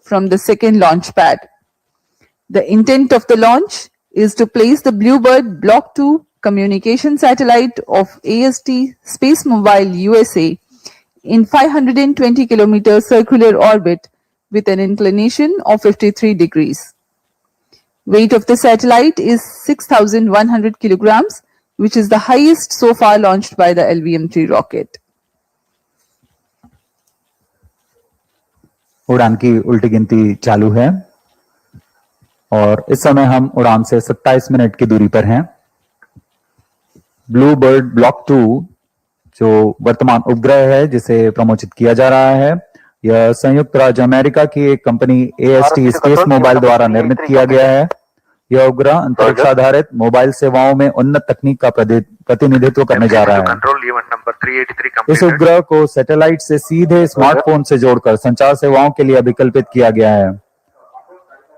from the second launch pad. The intent of the launch is to place the BlueBird Block-2 communication satellite of AST SpaceMobile USA in 520 km circular orbit with an inclination of 53 degrees. Weight of the satellite is 6,100 kilograms, which is the highest so far launched by the LVM-3 rocket. उड़ान की उल्टी गिनती चालू है और इस समय हम उड़ान से 27 मिनट की दूरी पर हैं। ब्लू बर्ड ब्लॉक 2 जो वर्तमान उपग्रह है जिसे प्रमोचित किया जा रहा है, यह संयुक्त राज्य अमेरिका की एक कंपनी AST SpaceMobile द्वारा निर्मित किया गया है। यह उपग्रह अंतरिक्ष आधारित मोबाइल सेवाओं में उन्नत तकनीक का प्रतिनिधित्व करने जा रहा है। इस उपग्रह को सैटेलाइट से सीधे स्मार्टफोन से जोड़कर संचार सेवाओं के लिए विकल्पित किया गया है।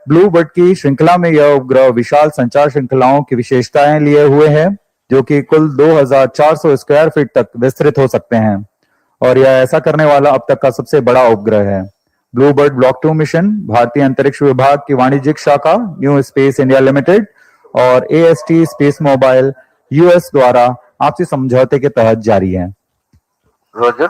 ब्लू बर्ड की श्रृंखला में यह उपग्रह विशाल संचार श्रृंखलाओं की विशेषताएं लिए हुए है, जो कि कुल 2400 स्क्वायर फीट तक विस्तृत हो सकते हैं और यह ऐसा करने वाला अब तक का सबसे बड़ा उपग्रह है। ब्लू बर्ड ब्लॉक 2 मिशन भारतीय अंतरिक्ष विभाग की वाणिज्यिक शाखा न्यू स्पेस इंडिया लिमिटेड और AST SpaceMobile US द्वारा आपसी समझौते के तहत जारी है। रोजर।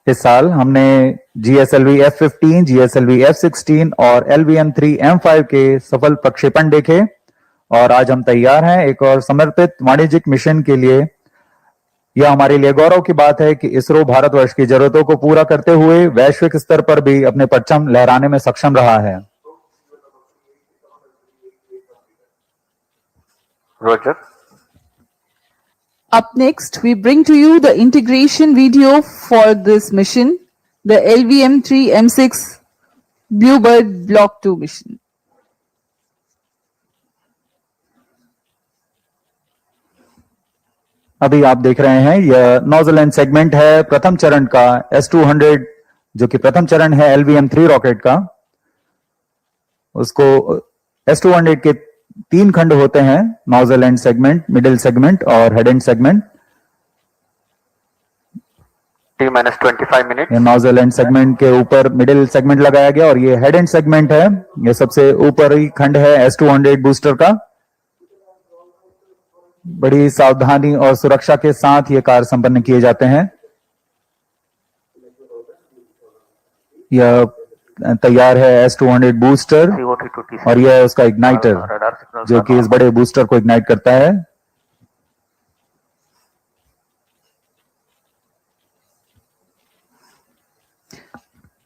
इस साल हमने GSLV F-15, GSLV F-16 और LVM-3 M5 के सफल प्रक्षेपण देखे और आज हम तैयार हैं एक और समर्पित वाणिज्यिक मिशन के लिए। यह हमारे लिए गौरव की बात है कि इसरो भारतवर्ष की जरूरतों को पूरा करते हुए वैश्विक स्तर पर भी अपने परचम लहराने में सक्षम रहा है। Roger. Up next, we bring to you the integration video for this mission, the LVM-3 M6 BlueBird Block-2 mission. अभी आप देख रहे हैं यह नोजल एंड सेगमेंट है प्रथम चरण का S200, जो कि प्रथम चरण है LVM-3 रॉकेट का। उसको S200 के 3 खंड होते हैं, nozzle end segment, middle segment और head end segment. T-25 minute. Nozzle end segment के ऊपर मिडिल सेगमेंट लगाया गया और ये हेड एंड सेगमेंट है। ये सबसे ऊपरी खंड है S200 बूस्टर का। बड़ी सावधानी और सुरक्षा के साथ ये कार्य संपन्न किए जाते हैं। यह तैयार है S200 बूस्टर और यह है उसका इग्नाइटर, जो कि इस बड़े बूस्टर को इग्नाइट करता है।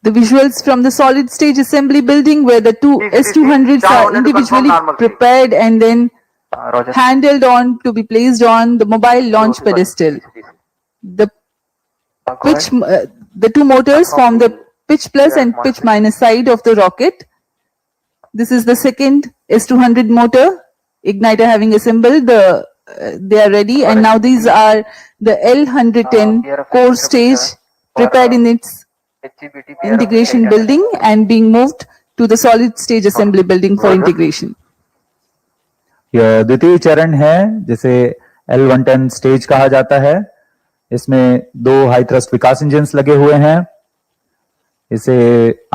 The visuals from the solid stage assembly building where the two S200s are individually prepared and then handled on to be placed on the mobile launch pedestal. The two motors form the pitch plus and pitch minus side of the rocket. This is the second S200 motor, igniter having assembled, they are ready, and now these are the L110 core stage prepared in its integration building and being moved to the solid stage assembly building for integration. यह द्वितीय चरण है जिसे L110 stage कहा जाता है। इसमें 2 high thrust विकास engines लगे हुए हैं। इसे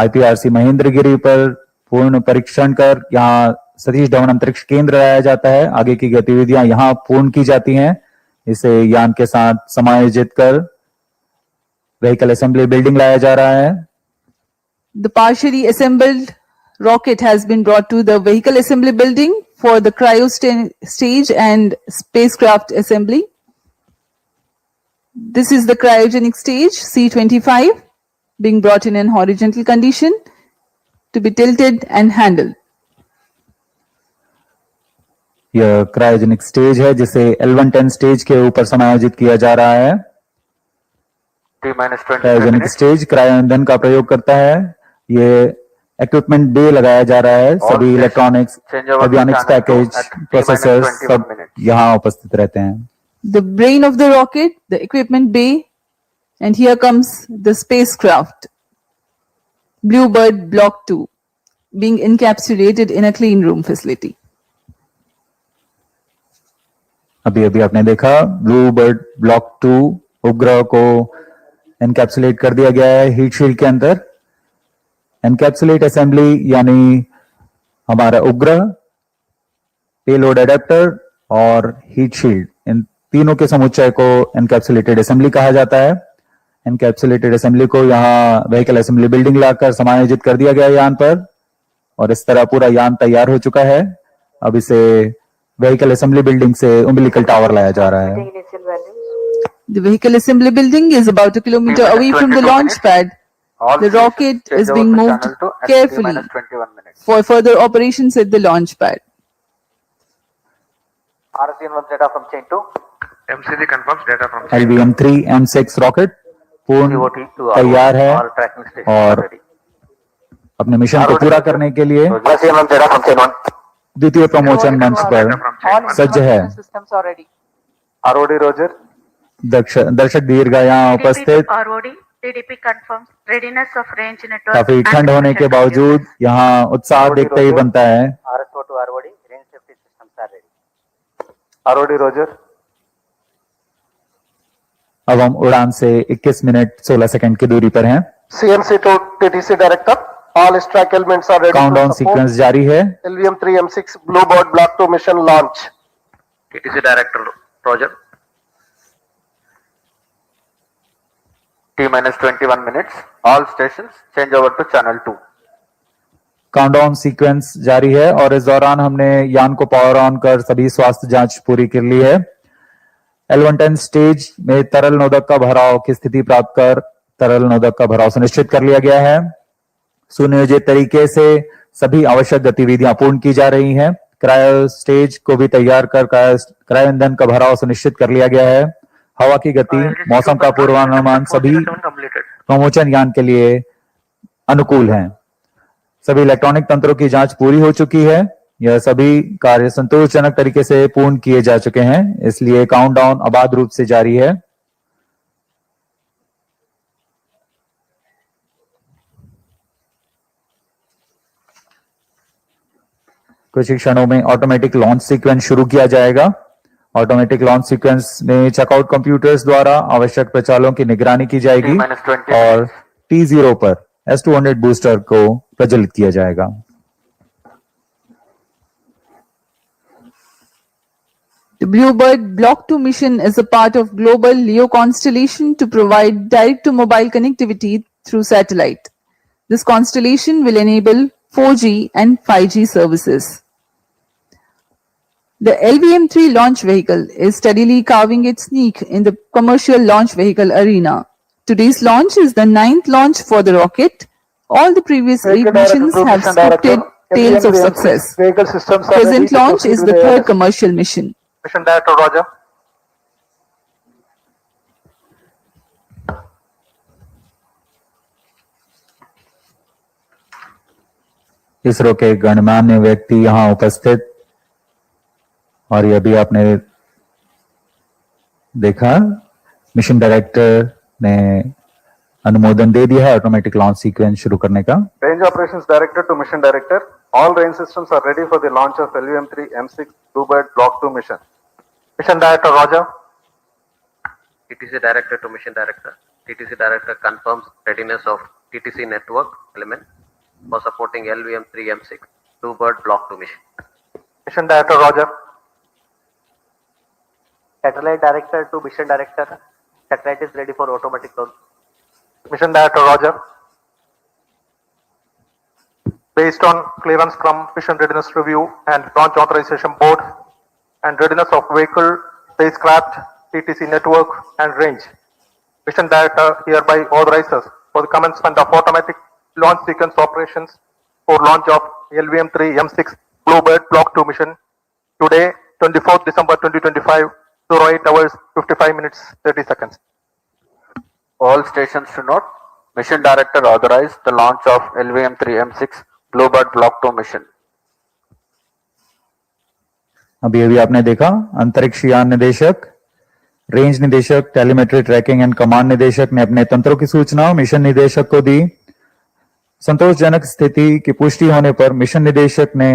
IPRC महेंद्रगिरी पर पूर्ण परीक्षण कर यहाँ सतीश धवन अंतरिक्ष केंद्र लाया जाता है। आगे की गतिविधियां यहाँ पूर्ण की जाती हैं। इसे यान के साथ समायोजित कर व्हीकल असेंबली बिल्डिंग लाया जा रहा है। The partially assembled rocket has been brought to the vehicle assembly building for the cryo stage and spacecraft assembly. This is the cryogenic stage C25 being brought in an horizontal condition to be tilted and handled. यह cryogenic stage है जिसे L110 stage के ऊपर समायोजित किया जा रहा है। क्रायोजेनिक स्टेज क्रायो ईंधन का प्रयोग करता है। ये इक्विपमेंट बे लगाया जा रहा है। सभी इलेक्ट्रॉनिक्स, एवियोनिक्स पैकेज, प्रोसेसर्स सब यहाँ उपस्थित रहते हैं। The brain of the rocket, the equipment bay, and here comes the spacecraft. BlueBird Block-2 being encapsulated in a clean room facility. अभी अभी आपने देखा ब्लूबर्ड ब्लॉक 2 उपग्रह को एनकैप्सुलेट कर दिया गया है हीट शील्ड के अंदर। एनकैप्सुलेट असेंबली यानी हमारा उपग्रह, पेलोड एडेप्टर और हीट शील्ड, इन तीनों के समुच्चय को एनकैप्सुलेटेड असेंबली कहा जाता है। एनकैप्सुलेटेड असेंबली को यहाँ व्हीकल असेंबली बिल्डिंग लाकर समायोजित कर दिया गया यान पर और इस तरह पूरा यान तैयार हो चुका है। अब इसे व्हीकल असेंबली बिल्डिंग से उम्बिलिकल टावर लाया जा रहा है। The vehicle assembly building is about a kilometer away from the launch pad. The rocket is being moved carefully for further operations at the launch pad. RC1 data from chain 2. MCD confirms data from chain 2. LVM-3 M6 rocket पूर्ण तैयार है और अपने mission को पूरा करने के लिए द्वितीय प्रमोशन मंच पर सज्ज है। ROD Roger. दर्शक दीर्घ यहाँ उपस्थित TDP confirms readiness of range network. काफी ठंड होने के बावजूद यहाँ उत्साह देखते ही बनता है। RSO to ROD range safety systems are ready. ROD Roger. अब हम उड़ान से 21 मिनट 16 सेकंड की दूरी पर हैं। CMC to TTC director. All strike elements are ready. Countdown sequence जारी है। LVM-3 M6 BlueBird Block-2 mission launch. TTC director Roger. T-21 minutes. All stations change over to channel 2. Countdown sequence जारी है और इस दौरान हमने यान को पावर ऑन कर सभी स्वास्थ्य जांच पूरी कर ली है। L110 स्टेज में तरल नोदक का भराव की स्थिति प्राप्त कर तरल नोदक का भराव सुनिश्चित कर लिया गया है। सुनियोजित तरीके से सभी आवश्यक गतिविधियां पूर्ण की जा रही हैं। क्रायो स्टेज को भी तैयार कर क्रायो ईंधन का भराव सुनिश्चित कर लिया गया है। हवा की गति, मौसम का पूर्वानुमान सभी प्रमोशन यान के लिए अनुकूल हैं। सभी इलेक्ट्रॉनिक तंत्रों की जांच पूरी हो चुकी है। यह सभी कार्य संतोषजनक तरीके से पूर्ण किए जा चुके हैं, इसलिए काउंटडाउन अबाध रूप से जारी है। कुछ ही क्षणों में ऑटोमेटिक लॉन्च सीक्वेंस शुरू किया जाएगा। ऑटोमेटिक लॉन्च सीक्वेंस में चेकआउट कंप्यूटर्स द्वारा आवश्यक प्रचालों की निगरानी की जाएगी और T0 पर S200 बूस्टर को प्रज्वलित किया जाएगा। The BlueBird Block-2 mission is a part of global LEO constellation to provide direct-to-mobile connectivity through satellite. This constellation will enable 4G and 5G services. The LVM-3 launch vehicle is steadily carving its niche in the commercial launch vehicle arena. Today's launch is the 9th launch for the rocket. All the previous 8 missions have scripted tales of success. Present launch is the third commercial mission. Mission Director Roger. ISRO के गणमान्य व्यक्ति यहाँ उपस्थित और यह भी आपने देखा मिशन डायरेक्टर ने अनुमोदन दे दिया है ऑटोमेटिक लॉन्च सीक्वेंस शुरू करने का। Range Operations Director to Mission Director. All range systems are ready for the launch of LVM-3 M6 BlueBird Block-2 mission. Mission Director Roger. TTC Director to Mission Director. TTC Director confirms readiness of TTC network element for supporting LVM-3 M6 BlueBird Block-2 mission. Mission Director Roger. Satellite Director to Mission Director. Satellite is ready for automatic launch. Mission Director Roger. Based on clearance from Mission Readiness Review and Launch Authorization Board and readiness of vehicle, spacecraft, TTC network and range, Mission Director hereby authorizes for the commencement of automatic launch sequence operations for launch of LVM-3 M6 BlueBird Block-2 mission today, 24th December 2025, 08 hours 55 minutes 30 seconds. All stations to note, Mission Director authorized the launch of LVM-3 M6 BlueBird Block-2 mission. अभी अभी आपने देखा अंतरिक्ष यान निदेशक, range निदेशक, telemetry tracking and command निदेशक ने अपने तंत्रों की सूचना मिशन निदेशक को दी। संतोषजनक स्थिति की पुष्टि होने पर मिशन निदेशक ने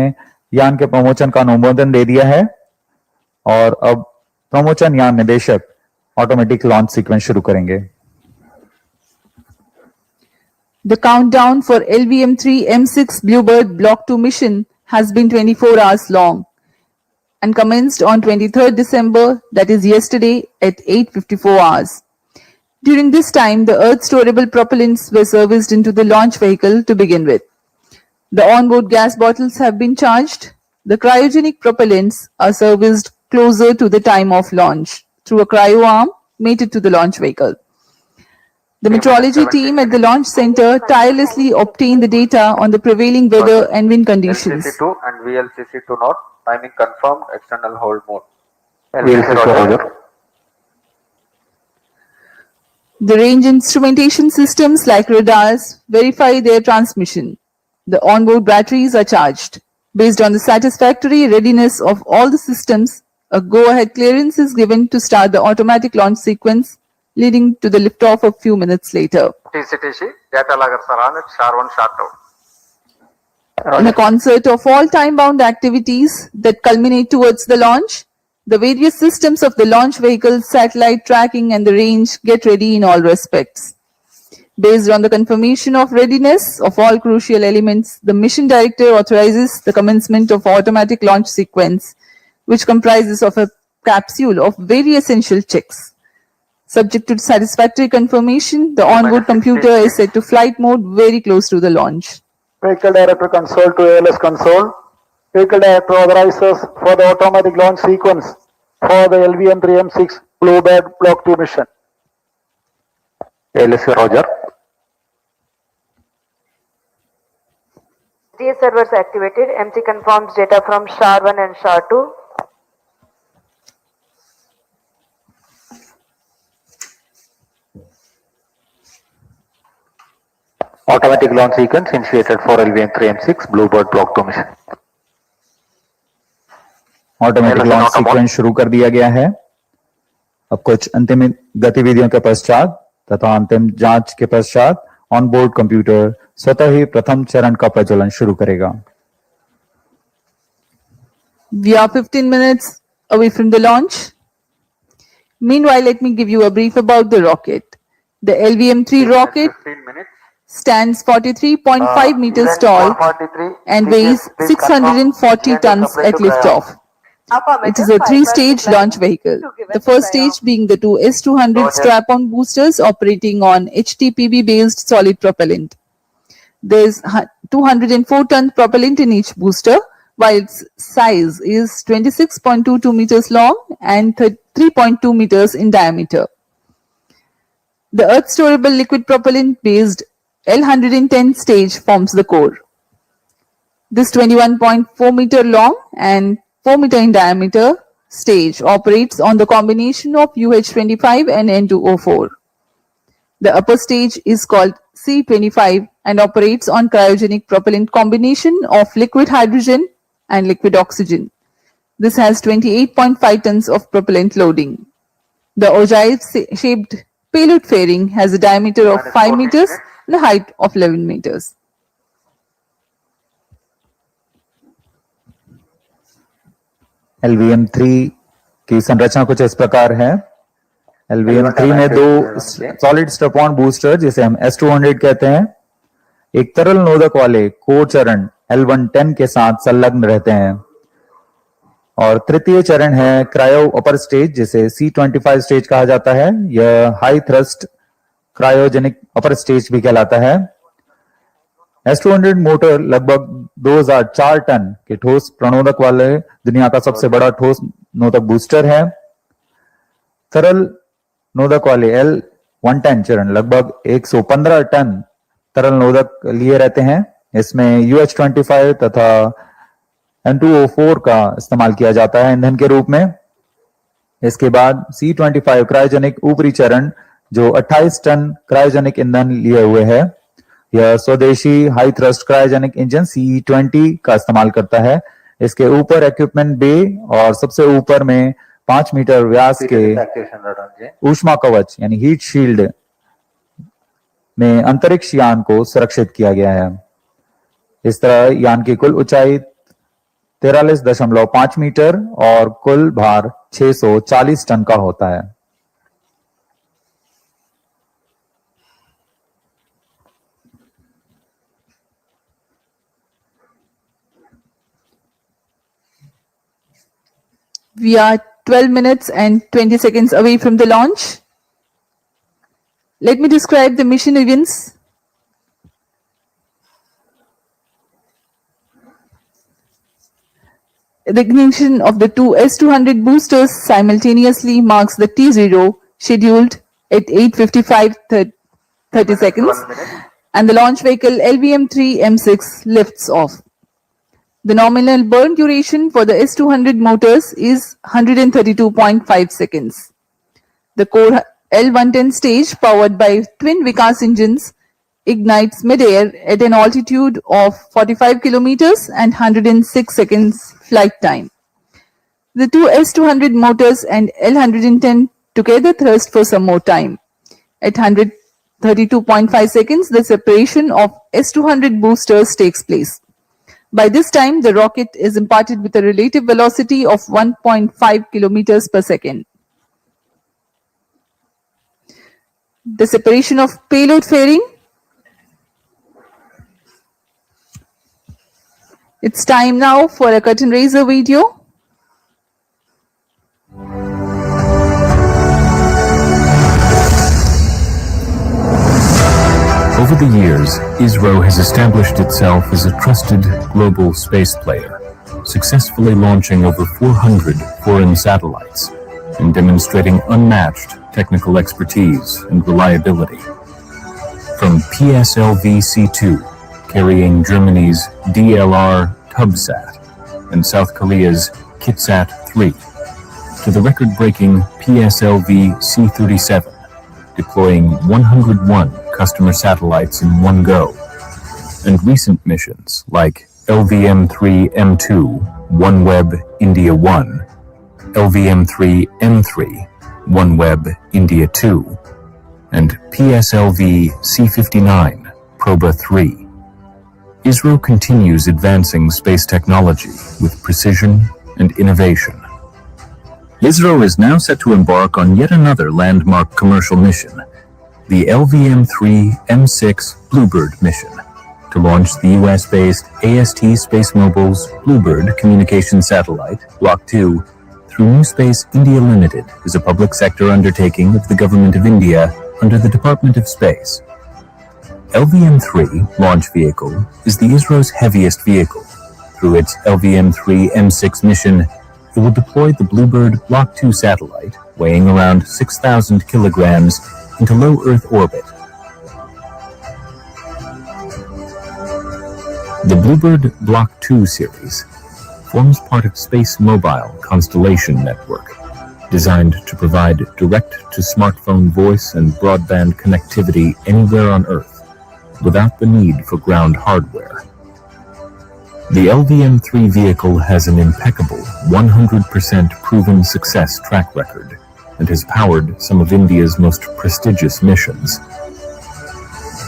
यान के प्रमोचन का अनुमोदन दे दिया है और अब प्रमोचन यान निदेशक ऑटोमेटिक लॉन्च सीक्वेंस शुरू करेंगे। The countdown for LVM-3M6 BlueBird Block-2 mission has been 24 hours long and commenced on 23rd December, that is yesterday, at 8:54 hours. During this time, the Earth-storable propellants were serviced into the launch vehicle to begin with. The onboard gas bottles have been charged. The cryogenic propellants are serviced closer to the time of launch through a cryo arm mated to the launch vehicle. The meteorology team at the launch center tirelessly obtained the data on the prevailing weather and wind conditions. LCC2 and VLCC2 not, timing confirmed, external hold mode. VLCC Roger. The range instrumentation systems like radars verify their transmission. The onboard batteries are charged. Based on the satisfactory readiness of all the systems, a go-ahead clearance is given to start the automatic launch sequence, leading to the liftoff a few minutes later. TCTC, data laggers are on it, SHAR-1, SHAR-2. In a concert of all time-bound activities that culminate towards the launch, the various systems of the launch vehicle, satellite tracking and the range get ready in all respects. Based on the confirmation of readiness of all crucial elements, the mission director authorizes the commencement of automatic launch sequence, which comprises of a capsule of very essential checks. Subject to satisfactory confirmation, the onboard computer is set to flight mode very close to the launch. Vehicle Director console to ALS console. Vehicle Director authorizes for the automatic launch sequence for the LVM-3M6 BlueBird Block-2 mission. ALS Roger. SDA servers activated. MC confirms data from SHAR-1 and SHAR-2. Automatic launch sequence initiated for LVM-3M6 BlueBird Block-2 mission. Automatic launch sequence शुरू कर दिया गया है। अब कुछ अंतिम गतिविधियों के पश्चात तथा अंतिम जांच के पश्चात ऑनबोर्ड कंप्यूटर स्वतः ही प्रथम चरण का प्रज्वलन शुरू करेगा। We are 15 minutes away from the launch. Meanwhile, let me give you a brief about the rocket. The LVM-3 rocket 15 minutes. stands 43.5 meters tall and weighs 640 tons at liftoff. It is a three-stage launch vehicle, the first stage being the two S-200 strap-on boosters operating on HTPB-based solid propellant. There is 204-ton propellant in each booster, while its size is 26.22 meters long and 3.2 meters in diameter. The Earth-storable liquid propellant-based L110 stage forms the core. This 21.4 meter long and 4 meter in diameter stage operates on the combination of UH-25 and N2O4. The upper stage is called C-25 and operates on cryogenic propellant combination of liquid hydrogen and liquid oxygen. This has 28.5 tons of propellant loading. The ogive-shaped payload fairing has a diameter of 5 meters and a height of 11 meters. LVM-3 की संरचना कुछ इस प्रकार है। LVM-3 में दो solid strap-on booster जिसे हम S-200 कहते हैं, एक तरल नोदक वाले कोर चरण L110 के साथ संलग्न रहते हैं और तृतीय चरण है क्रायो अपर स्टेज जिसे C-25 स्टेज कहा जाता है। यह high thrust cryogenic upper stage भी कहलाता है। S-200 मोटर लगभग 2004 टन के ठोस प्रणोदक वाले दुनिया का सबसे बड़ा ठोस नोदक बूस्टर है। तरल नोदक वाले L110 चरण लगभग 115 टन तरल नोदक लिए रहते हैं। इसमें UH-25 तथा N2O4 का इस्तेमाल किया जाता है ईंधन के रूप में। इसके बाद C-25 क्रायोजेनिक ऊपरी चरण जो 28 टन क्रायोजेनिक ईंधन लिए हुए है। यह स्वदेशी high thrust cryogenic engine CE-20 का इस्तेमाल करता है। इसके ऊपर इक्विपमेंट बे और सबसे ऊपर में 5 मीटर व्यास के ऊष्मा कवच यानी हीट शील्ड में अंतरिक्ष यान को सुरक्षित किया गया है। इस तरह यान की कुल ऊंचाई 43.5 मीटर और कुल भार 640 टन का होता है। We are 12 minutes and 20 seconds away from the launch. Let me describe the mission events. The ignition of the two S-200 boosters simultaneously marks the T0 scheduled at 8:55:30 seconds, and the launch vehicle LVM-3M6 lifts off. The nominal burn duration for the S-200 motors is 132.5 seconds. The core L-110 stage, powered by twin Vikas engines, ignites mid-air at an altitude of 45 kilometers and 106 seconds flight time. The two S-200 motors and L-110 together thrust for some more time. At 132.5 seconds, the separation of S-200 boosters takes place. By this time, the rocket is imparted with a relative velocity of 1.5 kilometers per second. The separation of payload fairing. It's time now for a curtain raiser video. Over the years, ISRO has established itself as a trusted global space player, successfully launching over 400 foreign satellites and demonstrating unmatched technical expertise and reliability. From PSLV-C2, carrying Germany's DLR CubeSat and South Korea's KitSat-3, to the record-breaking PSLV-C37, deploying 101 customer satellites in one go, and recent missions like LVM-3M2 OneWeb India 1, LVM-3M3 OneWeb India 2, and PSLV-C59 Proba 3. ISRO continues advancing space technology with precision and innovation. ISRO is now set to embark on yet another landmark commercial mission, the LVM-3M6 BlueBird mission, to launch the US-based AST SpaceMobile's BlueBird communication satellite, Block-2, through New Space India Limited as a public sector undertaking of the Government of India under the Department of Space. LVM-3 launch vehicle is the ISRO's heaviest vehicle. Through its LVM-3M6 mission, it will deploy the BlueBird Block-2 satellite, weighing around 6,000 kilograms, into low Earth orbit. The BlueBird Block-2 series forms part of SpaceMobile constellation network, designed to provide direct-to-smartphone voice and broadband connectivity anywhere on Earth, without the need for ground hardware. The LVM-3 vehicle has an impeccable 100% proven success track record and has powered some of India's most prestigious missions,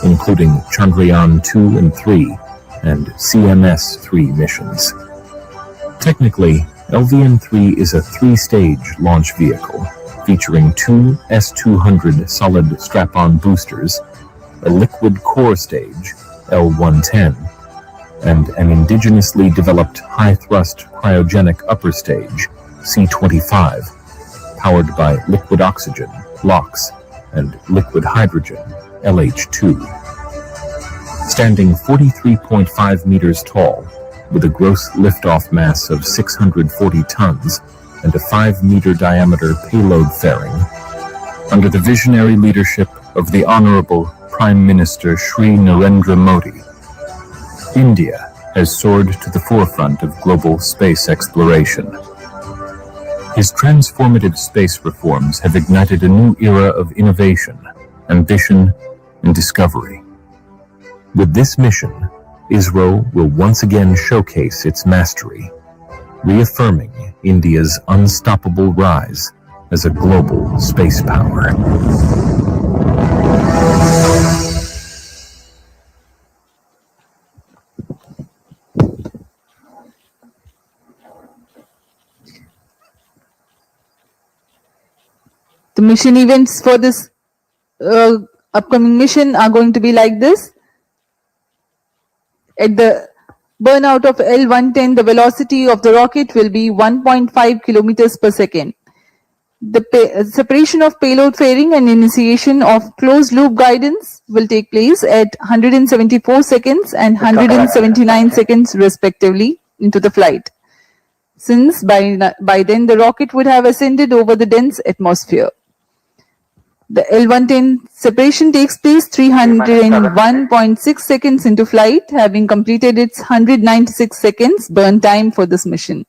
including Chandrayaan-2 and 3 and CMS-3 missions. Technically, LVM-3 is a three-stage launch vehicle featuring two S-200 solid strap-on boosters, a liquid core stage, L-110, and an indigenously developed high-thrust cryogenic upper stage, C-25, powered by liquid oxygen, LOX, and liquid hydrogen, LH2. Standing 43.5 meters tall, with a gross liftoff mass of 640 tons and a 5-meter diameter payload fairing, under the visionary leadership of the Honorable Prime Minister Shri Narendra Modi, India has soared to the forefront of global space exploration. His transformative space reforms have ignited a new era of innovation, ambition, and discovery. With this mission, ISRO will once again showcase its mastery, reaffirming India's unstoppable rise as a global space power. The mission events for this upcoming mission are going to be like this. At the burnout of L110, the velocity of the rocket will be 1.5 kilometers per second. The separation of payload fairing and initiation of closed loop guidance will take place at 174 seconds and 179 seconds respectively into the flight, since by then the rocket would have ascended over the dense atmosphere. The L110 separation takes place 301.6 seconds into flight, having completed its 196 seconds burn time for this mission.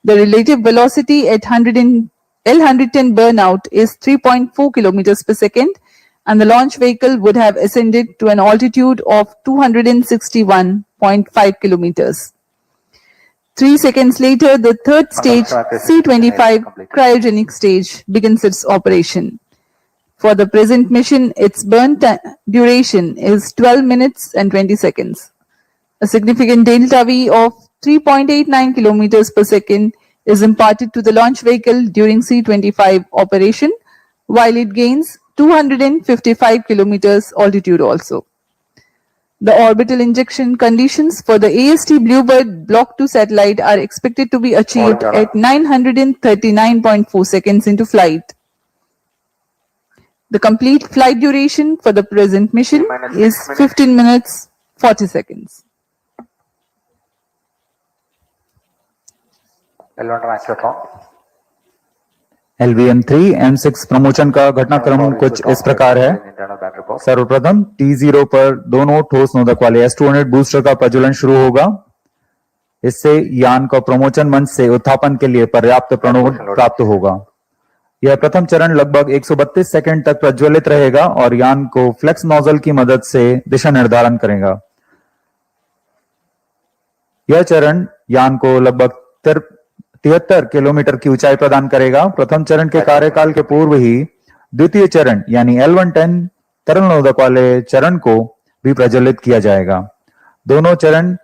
The relative velocity at L110 burnout is 3.4 kilometers per second, and the launch vehicle would have ascended to an altitude of 261.5 kilometers. 3 seconds later, the third stage, C-25 cryogenic stage, begins its operation. For the present mission, its burn duration is 12 minutes and 20 seconds. A significant delta V of 3.89 kilometers per second is imparted to the launch vehicle during C-25 operation, while it gains 255 kilometers altitude also. The orbital injection conditions for the AST BlueBird Block-2 satellite are expected to be achieved at 939.4 seconds into flight. The complete flight duration for the present mission is 15 minutes 40 seconds. LVM-3 M6 promotion का घटनाक्रम कुछ इस प्रकार है। सर्वप्रथम T0 पर दोनों ठोस नोदक वाले S200 बूस्टर का प्रज्वलन शुरू होगा। इससे यान को प्रमोशन मंच से उत्थापन के लिए पर्याप्त प्रणोद प्राप्त होगा। यह प्रथम चरण लगभग 132 सेकंड तक प्रज्वलित रहेगा और यान को फ्लेक्स नोजल की मदद से दिशा निर्धारण करेगा। यह चरण यान को लगभग 73 किलोमीटर की ऊंचाई प्रदान करेगा। प्रथम चरण के कार्यकाल के पूर्व ही द्वितीय चरण यानी L110 तरल नोदक वाले चरण को भी प्रज्वलित किया जाएगा। दोनों चरण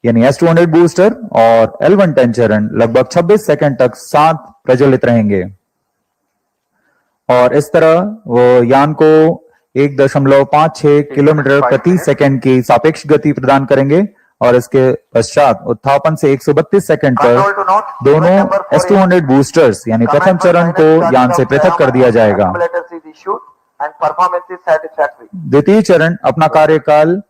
यानी S200 बूस्टर और L110 चरण लगभग 26 सेकंड तक साथ प्रज्वलित रहेंगे और इस तरह वो यान को 1.56 किलोमीटर प्रति सेकंड की सापेक्ष गति प्रदान करेंगे और इसके पश्चात उत्थापन से 132 सेकंड पर दोनों S200 बूस्टर्स यानी प्रथम चरण को यान से पृथक कर दिया जाएगा। द्वितीय चरण अपना कार्यकाल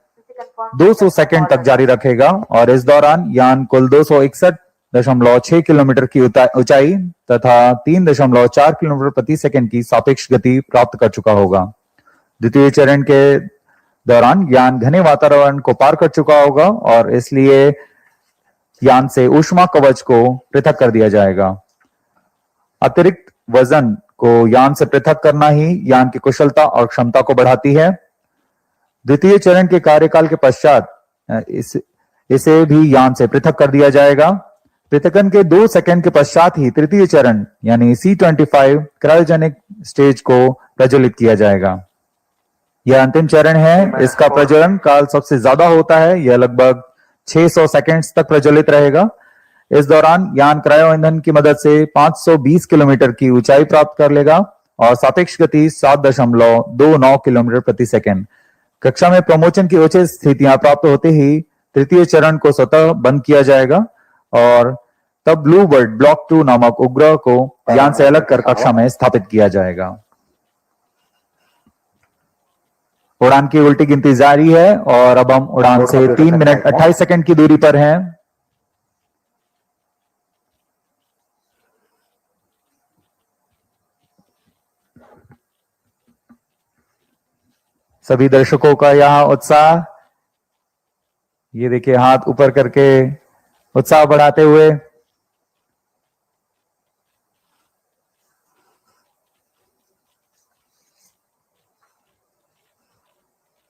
200 सेकंड तक जारी रखेगा और इस दौरान यान कुल 261.6 किलोमीटर की ऊंचाई तथा 3.4 किलोमीटर प्रति सेकंड की सापेक्ष गति प्राप्त कर चुका होगा। द्वितीय चरण के दौरान यान घने वातावरण को पार कर चुका होगा और इसलिए यान से ऊष्मा कवच को पृथक कर दिया जाएगा। अतिरिक्त वजन को यान से पृथक करना ही यान की कुशलता और क्षमता को बढ़ाती है। द्वितीय चरण के कार्यकाल के पश्चात इसे भी यान से पृथक कर दिया जाएगा। पृथकन के 2 सेकंड के पश्चात ही तृतीय चरण यानी C-25 क्रायोजेनिक स्टेज को प्रज्वलित किया जाएगा। यह अंतिम चरण है। इसका प्रज्वलन काल सबसे ज्यादा होता है। यह लगभग 600 सेकंड्स तक प्रज्वलित रहेगा। इस दौरान यान क्रायो ईंधन की मदद से 520 किलोमीटर की ऊंचाई प्राप्त कर लेगा और सापेक्ष गति 7.29 किलोमीटर प्रति सेकंड। कक्षा में प्रमोशन की उचित स्थितियां प्राप्त होते ही तृतीय चरण को स्वतः बंद किया जाएगा और तब ब्लूबर्ड ब्लॉक 2 नामक उपग्रह को यान से अलग कर कक्षा में स्थापित किया जाएगा। उड़ान की उल्टी गिनती जारी है और अब हम उड़ान से 3 मिनट 28 सेकंड की दूरी पर हैं। सभी दर्शकों का यहाँ उत्साह, ये देखिए हाथ ऊपर करके उत्साह बढ़ाते हुए।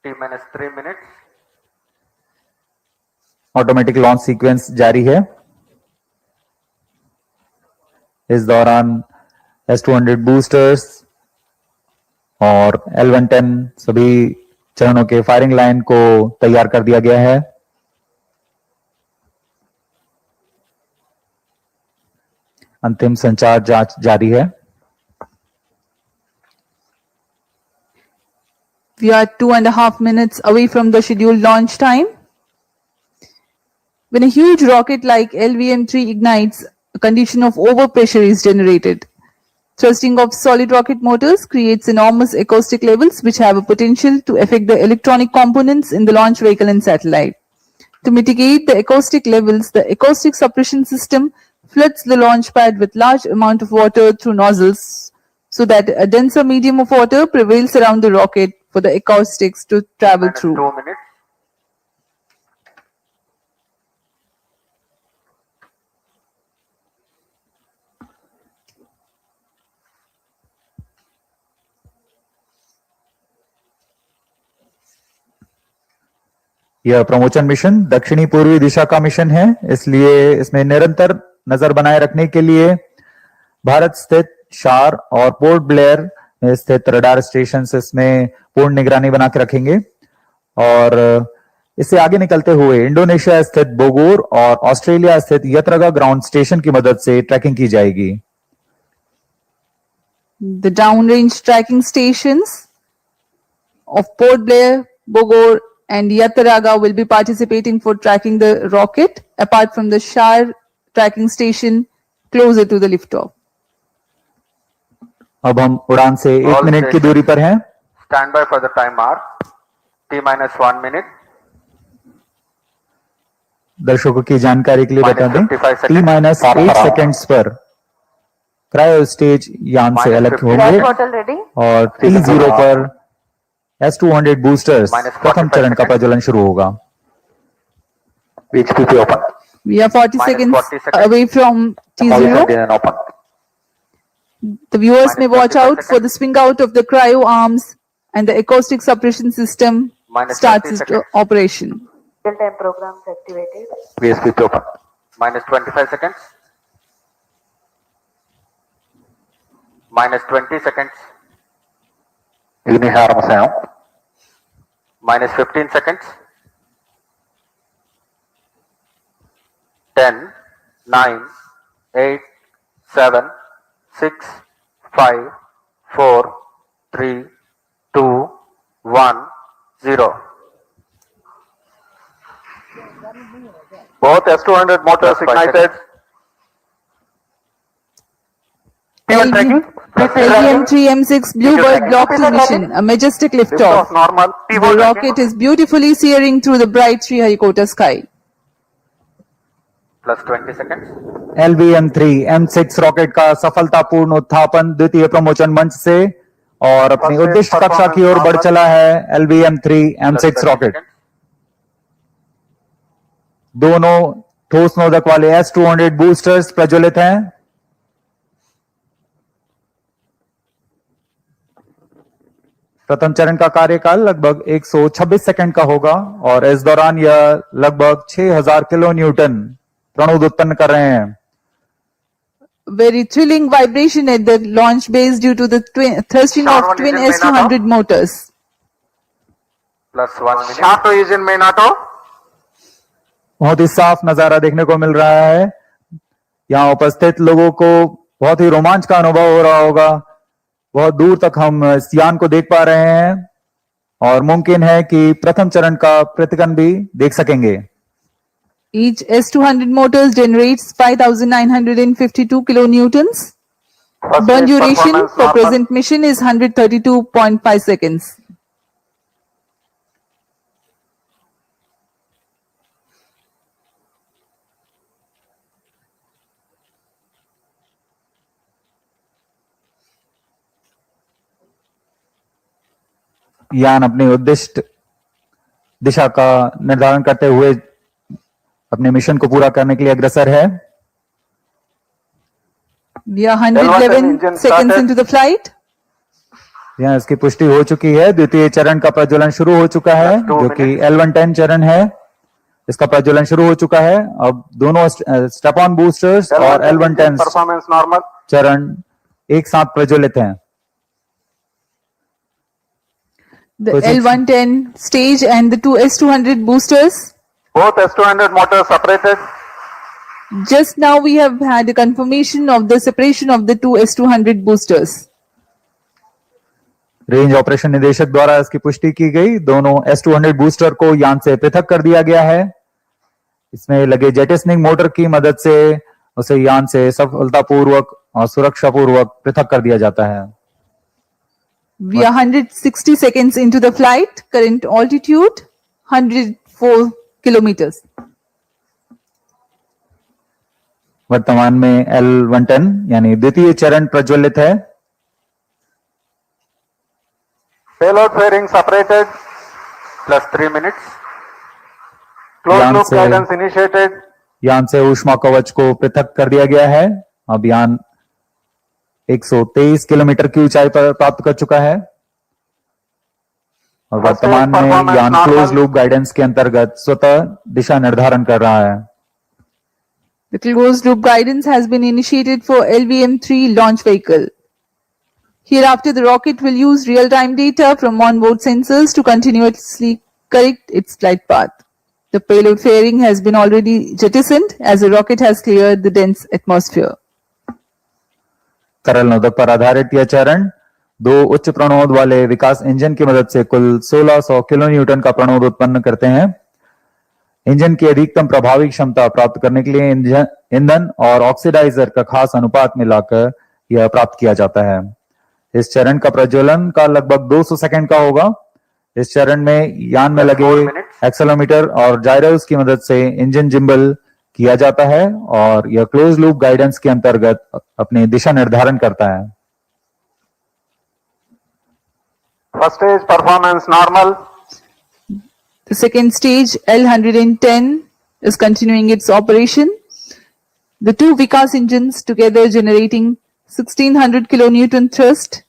T-3 minutes. Automatic launch sequence जारी है। इस दौरान S200 बूस्टर्स और L110 सभी चरणों के फायरिंग लाइन को तैयार कर दिया गया है। अंतिम संचार जांच जारी है। We are 2.5 minutes away from the scheduled launch time. When a huge rocket like LVM-3 ignites, a condition of overpressure is generated. Thrusting of solid rocket motors creates enormous acoustic levels which have a potential to affect the electronic components in the launch vehicle and satellite. To mitigate the acoustic levels, the acoustic suppression system floods the launch pad with large amount of water through nozzles so that a denser medium of water prevails around the rocket for the acoustics to travel through. 2 minutes. यह promotion mission दक्षिणी पूर्वी दिशा का mission है, इसलिए इसमें निरंतर नजर बनाए रखने के लिए भारत स्थित शार और पोर्ट ब्लेयर में स्थित रडार स्टेशन इसमें पूर्ण निगरानी बना के रखेंगे और इससे आगे निकलते हुए इंडोनेशिया स्थित बोगोर और ऑस्ट्रेलिया स्थित यत्रगा ग्राउंड स्टेशन की मदद से ट्रैकिंग की जाएगी. The downrange tracking stations of Port Blair, Bogor and Yataraga will be participating for tracking the rocket apart from the Shar tracking station closer to the liftoff. अब हम उड़ान से 1 मिनट की दूरी पर हैं. Stand by for the time mark. T-1 minute. दर्शकों की जानकारी के लिए बता दें, T-8 सेकेंड्स पर क्रायो स्टेज यान से अलग होंगे Bottle ready. और T0 पर S200 बूस्टर्स प्रथम चरण का प्रज्वलन शुरू होगा. HPP open. We are 40 seconds 40 seconds. away from T0. Open. The viewers may watch out for the swing out of the cryo arms and the acoustic suppression system starts its operation. Real-time programs activated. VSPP open. Minus 25 seconds. Minus 20 seconds. Igniharm Minus 15 seconds. 10, 9, 8, 7, 6, 5, 4, 3, 2, 1, 0. Both S200 motors ignited. LVM-3M6 BlueBird Block-2 mission, a majestic liftoff. Normal. The rocket is beautifully searing through the bright Sriharikota sky. Plus 20 seconds. LVM-3M6 rocket का सफलतापूर्ण उत्थापन द्वितीय प्रमोचन मंच से और अपनी उद्दिष्ट कक्षा की ओर बढ़ चला है. LVM-3M6 रॉकेट दोनों ठोस नोदक वाले S200 बूस्टर्स प्रज्वलित हैं. प्रथम चरण का कार्यकाल लगभग 126 सेकंड का होगा और इस दौरान यह लगभग 6000 किलो न्यूटन प्रणोद उत्पन्न कर रहे हैं. Very thrilling vibration at the launch base due to the thrusting of twin S200 motors. Plus 1 minute. Shaft is in main auto. बहुत ही साफ नजारा देखने को मिल रहा है. यहाँ उपस्थित लोगों को बहुत ही रोमांच का अनुभव हो रहा होगा. बहुत दूर तक हम इस यान को देख पा रहे हैं और मुमकिन है कि प्रथम चरण का प्रतिकन भी देख सकेंगे. Each S200 motors generates 5,952 kilonewtons. Burn duration for present mission is 132.5 seconds. यान अपनी उद्दिष्ट दिशा का निर्धारण करते हुए अपने मिशन को पूरा करने के लिए अग्रसर है. We are 111 seconds into the flight. यहाँ इसकी पुष्टि हो चुकी है. द्वितीय चरण का प्रज्वलन शुरू हो चुका है जो कि L110 चरण है. इसका प्रज्वलन शुरू हो चुका है. अब दोनों स्टेप ऑन बूस्टर्स और L110 Performance normal. चरण एक साथ प्रज्वलित हैं. The L110 stage and the two S200 boosters. Both S200 motors separated. Just now we have had a confirmation of the separation of the two S200 boosters. Range operation निदेशक द्वारा इसकी पुष्टि की गई। दोनों S-200 बूस्टर को यान से पृथक कर दिया गया है। इसमें लगे जेटिसनिंग मोटर की मदद से उसे यान से सफलतापूर्वक और सुरक्षापूर्वक पृथक कर दिया जाता है। We are 160 seconds into the flight. Current altitude 104 kilometers. वर्तमान में L-110 यानी द्वितीय चरण प्रज्वलित है। Payload fairing separated plus 3 minutes. Closed यान loop से- guidance initiated. यान से ऊष्मा कवच को पृथक कर दिया गया है। अब यान 123 किलोमीटर की ऊंचाई पर प्राप्त कर चुका है और वर्तमान में यान क्लोज लूप गाइडेंस के अंतर्गत स्वतः दिशा निर्धारण कर रहा है। The closed loop guidance has been initiated for LVM-3 launch vehicle. Hereafter, the rocket will use real-time data from onboard sensors to continuously correct its flight path. The payload fairing has been already jettisoned as the rocket has cleared the dense atmosphere. तरल नोदक पर आधारित यह चरण 2 उच्च प्रणोद वाले विकास engine की मदद से कुल 1600 किलो न्यूटन का प्रणोद उत्पन्न करते हैं। इंजन की अधिकतम प्रभावी क्षमता प्राप्त करने के लिए ईंधन और ऑक्सीडाइजर का खास अनुपात मिलाकर यह प्राप्त किया जाता है। इस चरण का प्रज्वलन का लगभग 200 सेकंड का होगा। इस चरण में यान में लगे एक्सेलेरोमीटर और जायरोस की मदद से इंजन जिम्बल किया जाता है और यह क्लोज लूप गाइडेंस के अंतर्गत अपनी दिशा निर्धारण करता है। First stage performance normal. The second stage, L-110, is continuing its operation. The two Vikas engines together generating 1600 kilonewton thrust.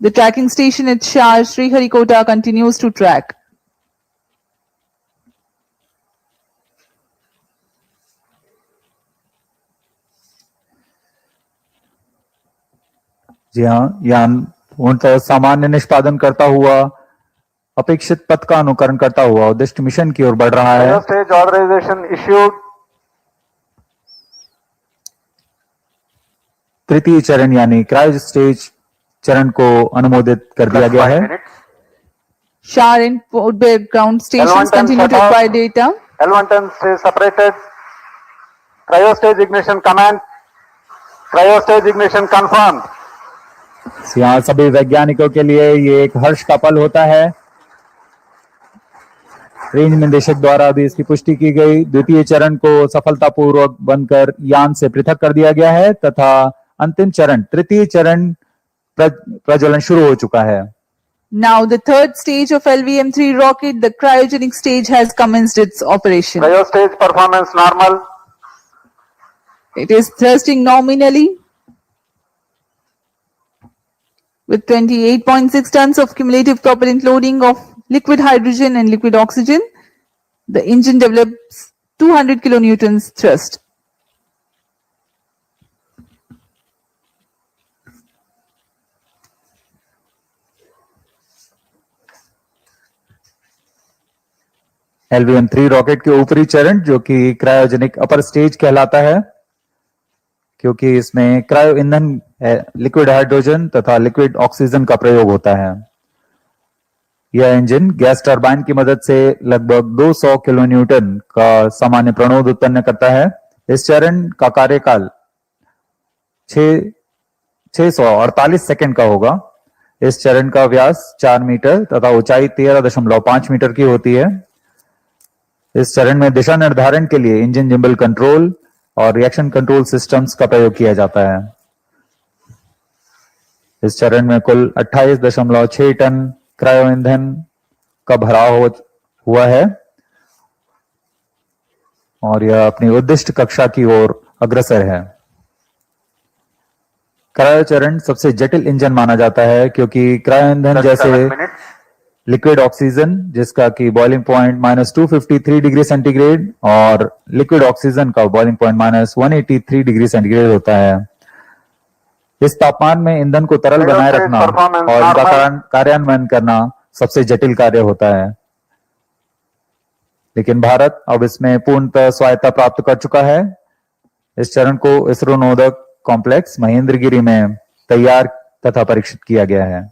The tracking station at Shah Sriharikota continues to track. जी हाँ, यान पूर्णतः सामान्य निष्पादन करता हुआ अपेक्षित पथ का अनुकरण करता हुआ उद्दिष्ट मिशन की ओर बढ़ रहा है। First stage authorization issued. तृतीय चरण यानी क्रायो स्टेज चरण को अनुमोदित कर दिया Plus गया 5 है। minutes. Shah and Port ground stations L110 continue to shut off. acquire data. L110 stays separated. Cryo stage ignition command. Cryo stage ignition confirmed. यहाँ सभी वैज्ञानिकों के लिए ये एक हर्ष का पल होता है। रेंज निदेशक द्वारा भी इसकी पुष्टि की गई। द्वितीय चरण को सफलतापूर्वक बनकर यान से पृथक कर दिया गया है तथा अंतिम चरण तृतीय चरण प्रज्वलन शुरू हो चुका है। Now the third stage of LVM-3 rocket, the cryogenic stage, has commenced its operation. Cryo stage performance normal. It is thrusting nominally with 28.6 tons of cumulative propellant loading of liquid hydrogen and liquid oxygen. The engine develops 200 kilonewtons thrust. LVM-3 rocket के ऊपरी चरण जो कि cryogenic upper stage कहलाता है, क्योंकि इसमें cryo ईंधन लिक्विड हाइड्रोजन तथा लिक्विड ऑक्सीजन का प्रयोग होता है। यह इंजन गैस टरबाइन की मदद से लगभग 200 किलो न्यूटन का सामान्य प्रणोद उत्पन्न करता है। इस चरण का कार्यकाल 648 सेकंड का होगा। इस चरण का व्यास 4 मीटर तथा ऊंचाई 13.5 मीटर की होती है। इस चरण में दिशा निर्धारण के लिए इंजन जिम्बल कंट्रोल और रिएक्शन कंट्रोल सिस्टम्स का प्रयोग किया जाता है। इस चरण में कुल 28.6 टन क्रायो ईंधन का भराव हुआ है और यह अपनी उद्दिष्ट कक्षा की ओर अग्रसर है। क्रायो चरण सबसे जटिल इंजन माना जाता है क्योंकि क्रायो ईंधन जैसे लिक्विड ऑक्सीजन जिसका कि बॉइलिंग पॉइंट -253 डिग्री सेंटीग्रेड और लिक्विड ऑक्सीजन का बॉइलिंग पॉइंट -183 डिग्री सेंटीग्रेड होता है। इस तापमान में ईंधन को तरल बनाए रखना और इनका कार्यान्वयन करना सबसे जटिल कार्य होता है, लेकिन भारत अब इसमें पूर्णतः स्वायत्ता प्राप्त कर चुका है। इस चरण को इसरो नोदक कॉम्प्लेक्स महेंद्रगिरी में तैयार तथा परीक्षित किया गया है।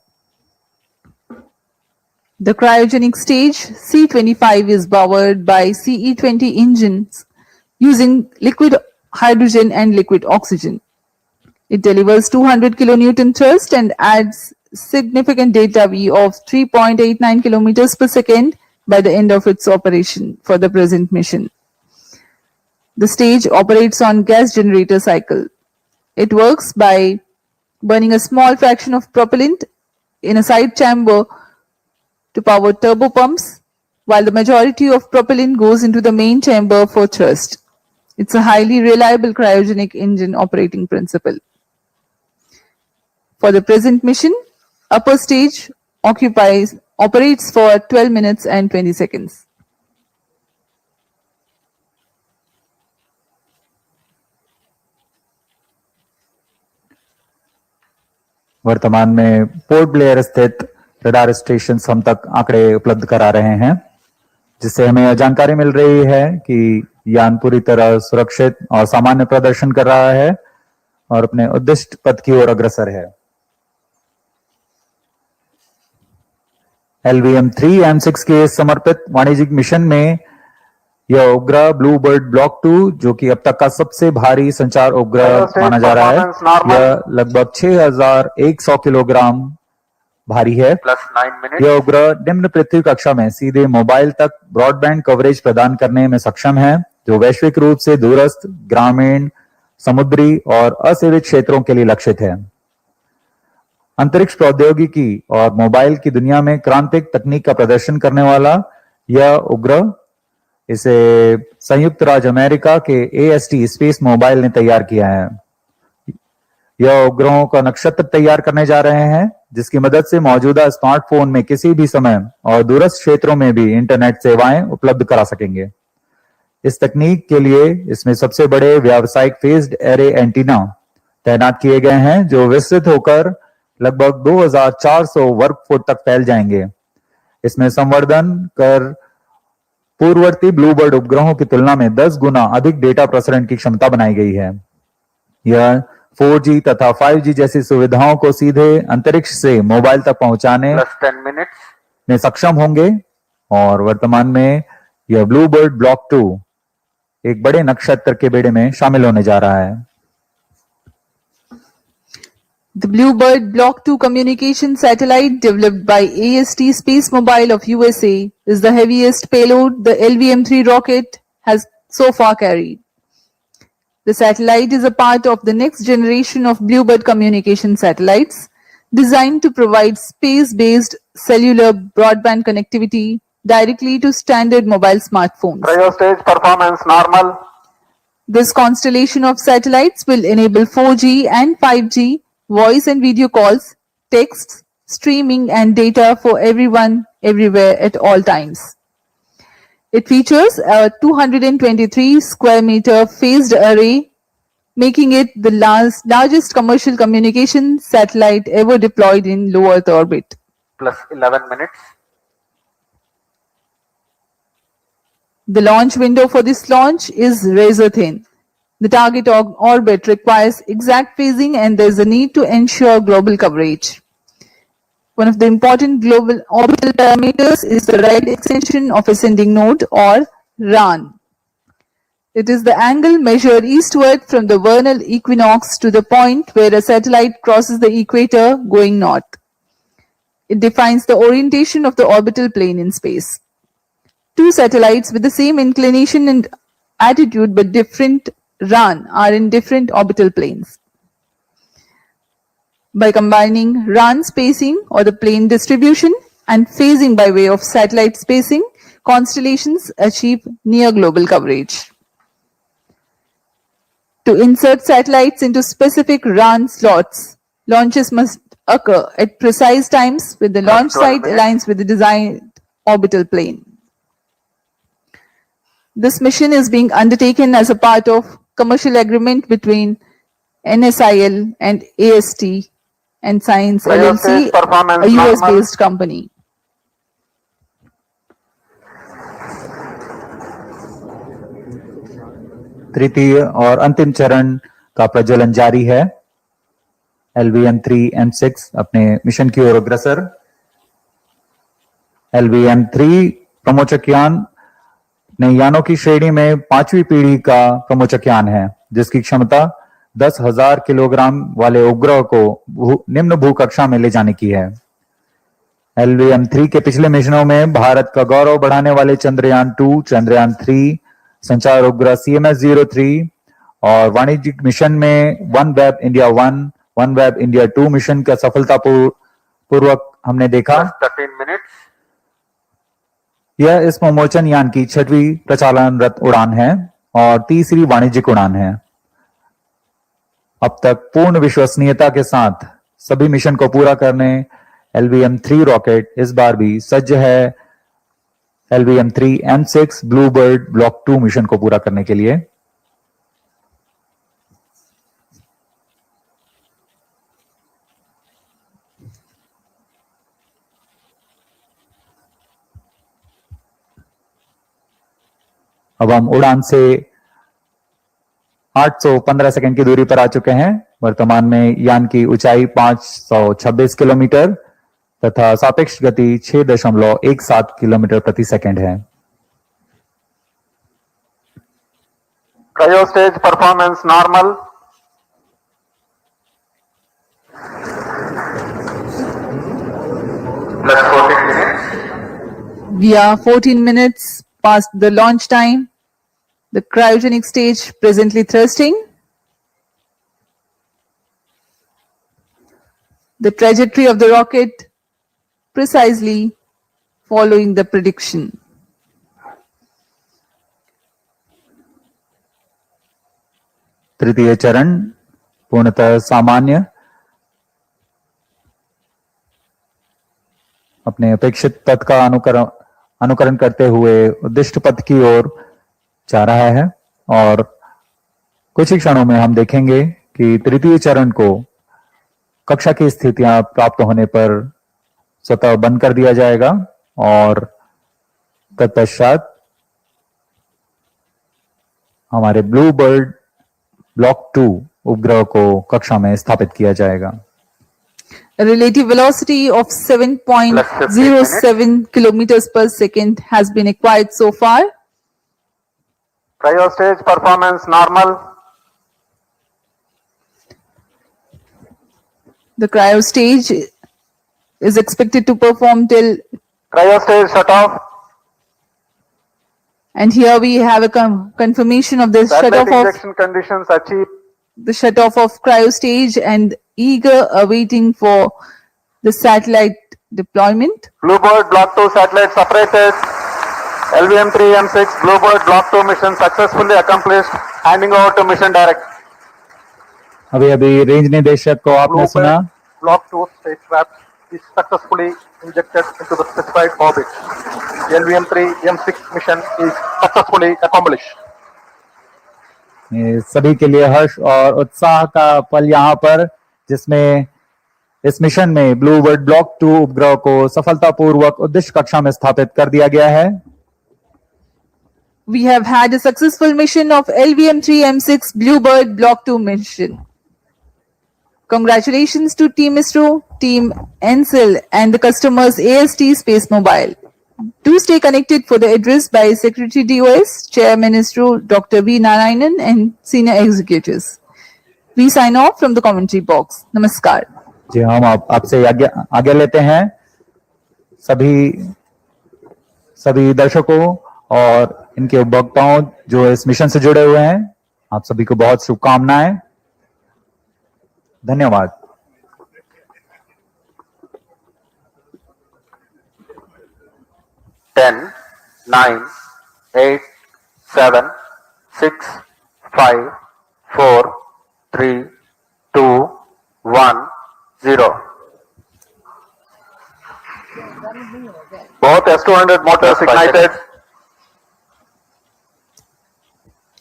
The cryogenic stage C25 is powered by CE20 engines using liquid hydrogen and liquid oxygen. It delivers 200 kilonewton thrust and adds significant data V of 3.89 kilometers per second by the end of its operation for the present mission. The stage operates on gas generator cycle. It works by burning a small fraction of propellant in a side chamber to power turbo pumps, while the majority of propellant goes into the main chamber for thrust. It's a highly reliable cryogenic engine operating principle. For the present mission, upper stage operates for 12 minutes and 20 seconds. वर्तमान में port Blair स्थित radar station हम तक आंकड़े उपलब्ध करा रहे हैं, जिससे हमें यह जानकारी मिल रही है कि यान पूरी तरह सुरक्षित और सामान्य प्रदर्शन कर रहा है और अपने उद्दिष्ट पथ की ओर अग्रसर है। LVM-3M6 के समर्पित वाणिज्यिक मिशन में यह उपग्रह ब्लूबर्ड ब्लॉक 2, जो कि अब तक का सबसे भारी संचार उपग्रह माना जा रहा है, यह लगभग 6100 किलोग्राम भारी है। यह उपग्रह निम्न पृथ्वी कक्षा में सीधे मोबाइल तक ब्रॉडबैंड कवरेज प्रदान करने में सक्षम है, जो वैश्विक रूप से दूरस्थ, ग्रामीण, समुद्री और असीमित क्षेत्रों के लिए लक्षित है। अंतरिक्ष प्रौद्योगिकी और मोबाइल की दुनिया में क्रांतिक तकनीक का प्रदर्शन करने वाला यह उपग्रह, इसे संयुक्त राज्य अमेरिका के AST SpaceMobile ने तैयार किया है। यह उपग्रहों का नक्षत्र तैयार करने जा रहे हैं, जिसकी मदद से मौजूदा स्मार्टफोन में किसी भी समय और दूरस्थ क्षेत्रों में भी इंटरनेट सेवाएं उपलब्ध करा सकेंगे। इस तकनीक के लिए इसमें सबसे बड़े व्यावसायिक फेज्ड एरे एंटीना तैनात किए गए हैं, जो विस्तृत होकर लगभग 2400 वर्ग फुट तक फैल जाएंगे। इसमें संवर्धन कर पूर्ववर्ती ब्लूबर्ड उपग्रहों की तुलना में 10 गुना अधिक डेटा प्रसारण की क्षमता बनाई गई है। यह 4G तथा 5G जैसी सुविधाओं को सीधे अंतरिक्ष से मोबाइल तक पहुंचाने में सक्षम होंगे और वर्तमान में यह ब्लूबर्ड ब्लॉक 2 एक बड़े नक्षत्र के बेड़े में शामिल होने जा रहा है। The BlueBird Block-2 communication satellite developed by AST SpaceMobile of USA is the heaviest payload the LVM-3 rocket has so far carried. The satellite is a part of the next generation of BlueBird communication satellites designed to provide space-based cellular broadband connectivity directly to standard mobile smartphones. Cryo stage performance normal. This constellation of satellites will enable 4G and 5G voice and video calls, texts, streaming and data for everyone, everywhere at all times. It features a 223 square meter phased array, making it the largest commercial communication satellite ever deployed in low Earth orbit. Plus 11 minutes. The launch window for this launch is razor thin. The target orbit requires exact phasing and there is a need to ensure global coverage. One of the important global orbital parameters is the right extension of ascending node or RAN. It is the angle measured eastward from the vernal equinox to the point where a satellite crosses the equator going north. It defines the orientation of the orbital plane in space. Two satellites with the same inclination and attitude but different RAN are in different orbital planes. By combining RAN spacing or the plane distribution and phasing by way of satellite spacing, constellations achieve near global coverage. To insert satellites into specific RAN slots, launches must occur at precise times when the launch site aligns with the designed orbital plane. This mission is being undertaken as a part of commercial agreement between NSIL and AST and Science LLC, a US-based company. तृतीय और अंतिम चरण का प्रज्वलन जारी है। LVM-3M6 अपने mission की ओर अग्रसर। LVM-3 प्रमोचक यान नए यानों की श्रेणी में 5वीं पीढ़ी का प्रमोचक यान है, जिसकी क्षमता 10,000 किलोग्राम वाले उपग्रह को निम्न भूकक्षा में ले जाने की है। LVM-3 के पिछले मिशनों में भारत का गौरव बढ़ाने वाले चंद्रयान-2, चंद्रयान-3, संचार उपग्रह CMS-03 और वाणिज्यिक मिशन में OneWeb India 1, OneWeb India 2 mission का सफलतापूर्वक हमने देखा। 13 minutes. यह इस प्रमोचन यान की 6वीं प्रचालनरत उड़ान है और 3री वाणिज्यिक उड़ान है। अब तक पूर्ण विश्वसनीयता के साथ सभी मिशन को पूरा करने LVM-3 रॉकेट इस बार भी सज्ज है LVM-3M6 ब्लूबर्ड ब्लॉक 2 मिशन को पूरा करने के लिए। अब हम उड़ान से 815 सेकंड की दूरी पर आ चुके हैं। वर्तमान में यान की ऊंचाई 526 किलोमीटर तथा सापेक्ष गति 6.17 किलोमीटर प्रति सेकंड है। Cryo stage performance normal. Plus 14 minutes. We are 14 minutes past the launch time. The cryogenic stage presently thrusting. The trajectory of the rocket precisely following the prediction. तृतीय चरण पूर्णतः सामान्य, अपने अपेक्षित पथ का अनुकरण करते हुए उद्दिष्ट पथ की ओर जा रहा है और कुछ ही क्षणों में हम देखेंगे कि तृतीय चरण को कक्षा की स्थितियां प्राप्त होने पर स्वतः बंद कर दिया जाएगा और तत्पश्चात हमारे ब्लूबर्ड ब्लॉक 2 उपग्रह को कक्षा में स्थापित किया जाएगा। A relative velocity of 7.07 kilometers per second has been acquired so far. Cryo stage performance normal. The cryo stage is expected to perform till, Cryo stage shut off. and here we have a confirmation of the Satellite shut-off of injection conditions achieved. the shut-off of cryo stage and eager awaiting for the satellite deployment. BlueBird Block 2 satellite separated. LVM-3M6 BlueBird Block 2 mission successfully accomplished. Handing over to mission director. अभी range निदेशक को आपने सुना। Block 2 spacecraft is successfully injected into the specified orbit. The LVM-3M6 mission is successfully accomplished. ये सभी के लिए हर्ष और उत्साह का पल यहाँ पर, जिसमें इस मिशन में ब्लूबर्ड ब्लॉक 2 उपग्रह को सफलतापूर्वक उद्दिष्ट कक्षा में स्थापित कर दिया गया है। We have had a successful mission of LVM-3M6 BlueBird Block 2 mission. Congratulations to Team ISRO, Team NSIL and the customers AST SpaceMobile. Do stay connected for the address by Secretary DOS, Chairman ISRO Dr. V. Narayanan and senior executives. We sign off from the commentary box. Namaskar. जी हम आपसे आगे लेते हैं सभी दर्शकों और इनके उपभोक्ताओं जो इस मिशन से जुड़े हुए हैं। आप सभी को बहुत शुभकामनाएं। धन्यवाद। Ten, 9, 8, 7, 6, 5, 4, 3, 2, 1, 0. Both S200 motors ignited.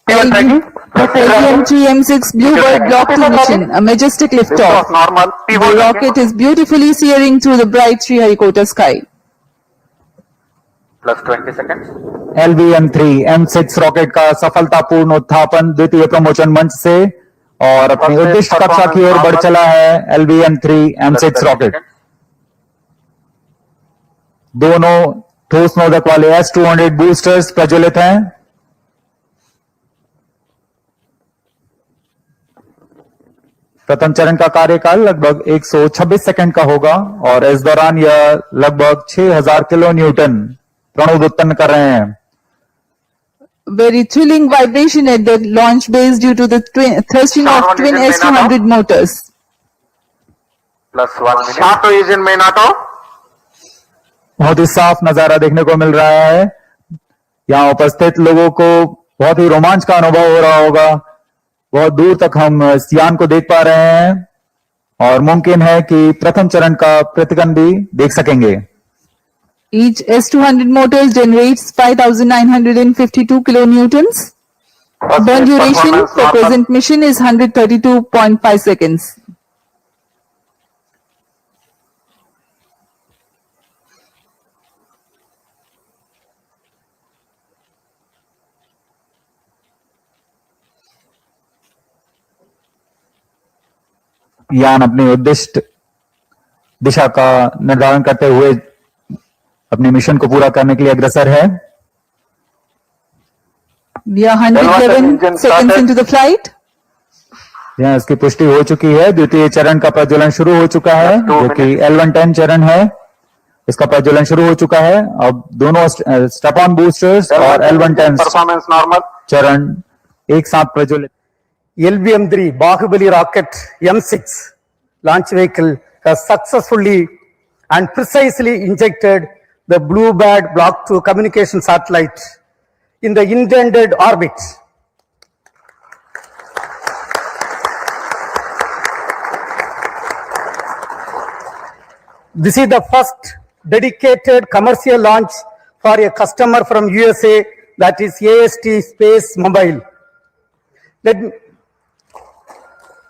LVM-3M6 BlueBird Block 2 mission, a majestic liftoff. Normal. The rocket is beautifully searing through the bright Sriharikota sky. Plus 20 seconds. LVM-3M6 rocket का सफलतापूर्ण उत्थापन द्वितीय प्रमोचन मंच से और अपनी उद्दिष्ट कक्षा की ओर बढ़ चला है LVM-3M6 रॉकेट। दोनों ठोस नोदक वाले S-200 बूस्टर्स प्रज्वलित हैं। प्रथम चरण का कार्यकाल लगभग 126 सेकंड का होगा और इस दौरान यह लगभग 6000 किलो न्यूटन प्रणोद उत्पन्न कर रहे हैं। Very thrilling vibration at the launch base due to the thrusting of twin S-200 motors. +1 minute. Start to engine main auto. बहुत ही साफ नजारा देखने को मिल रहा है। यहाँ उपस्थित लोगों को बहुत ही रोमांच का अनुभव हो रहा होगा। बहुत दूर तक हम इस यान को देख पा रहे हैं और मुमकिन है कि प्रथम चरण का प्रतिगमन भी देख सकेंगे। Each S-200 motor generates 5,952 kilonewtons. Burn duration for present mission is 132.5 seconds. यान अपनी उद्दिष्ट दिशा का निर्धारण करते हुए अपने मिशन को पूरा करने के लिए अग्रसर है। We are 111 seconds into the flight. यहाँ इसकी पुष्टि हो चुकी है। द्वितीय चरण का प्रज्वलन शुरू हो चुका है जो कि L110 चरण है। इसका प्रज्वलन शुरू हो चुका है। अब दोनों स्टेप ऑन बूस्टर्स और L110 Performance normal. चरण एक साथ प्रज्वलित। LVM-3 Bahubali rocket M6 launch vehicle has successfully and precisely injected the BlueBird Block-2 communication satellite in the intended orbit. This is the first dedicated commercial launch for a customer from USA, that is AST SpaceMobile.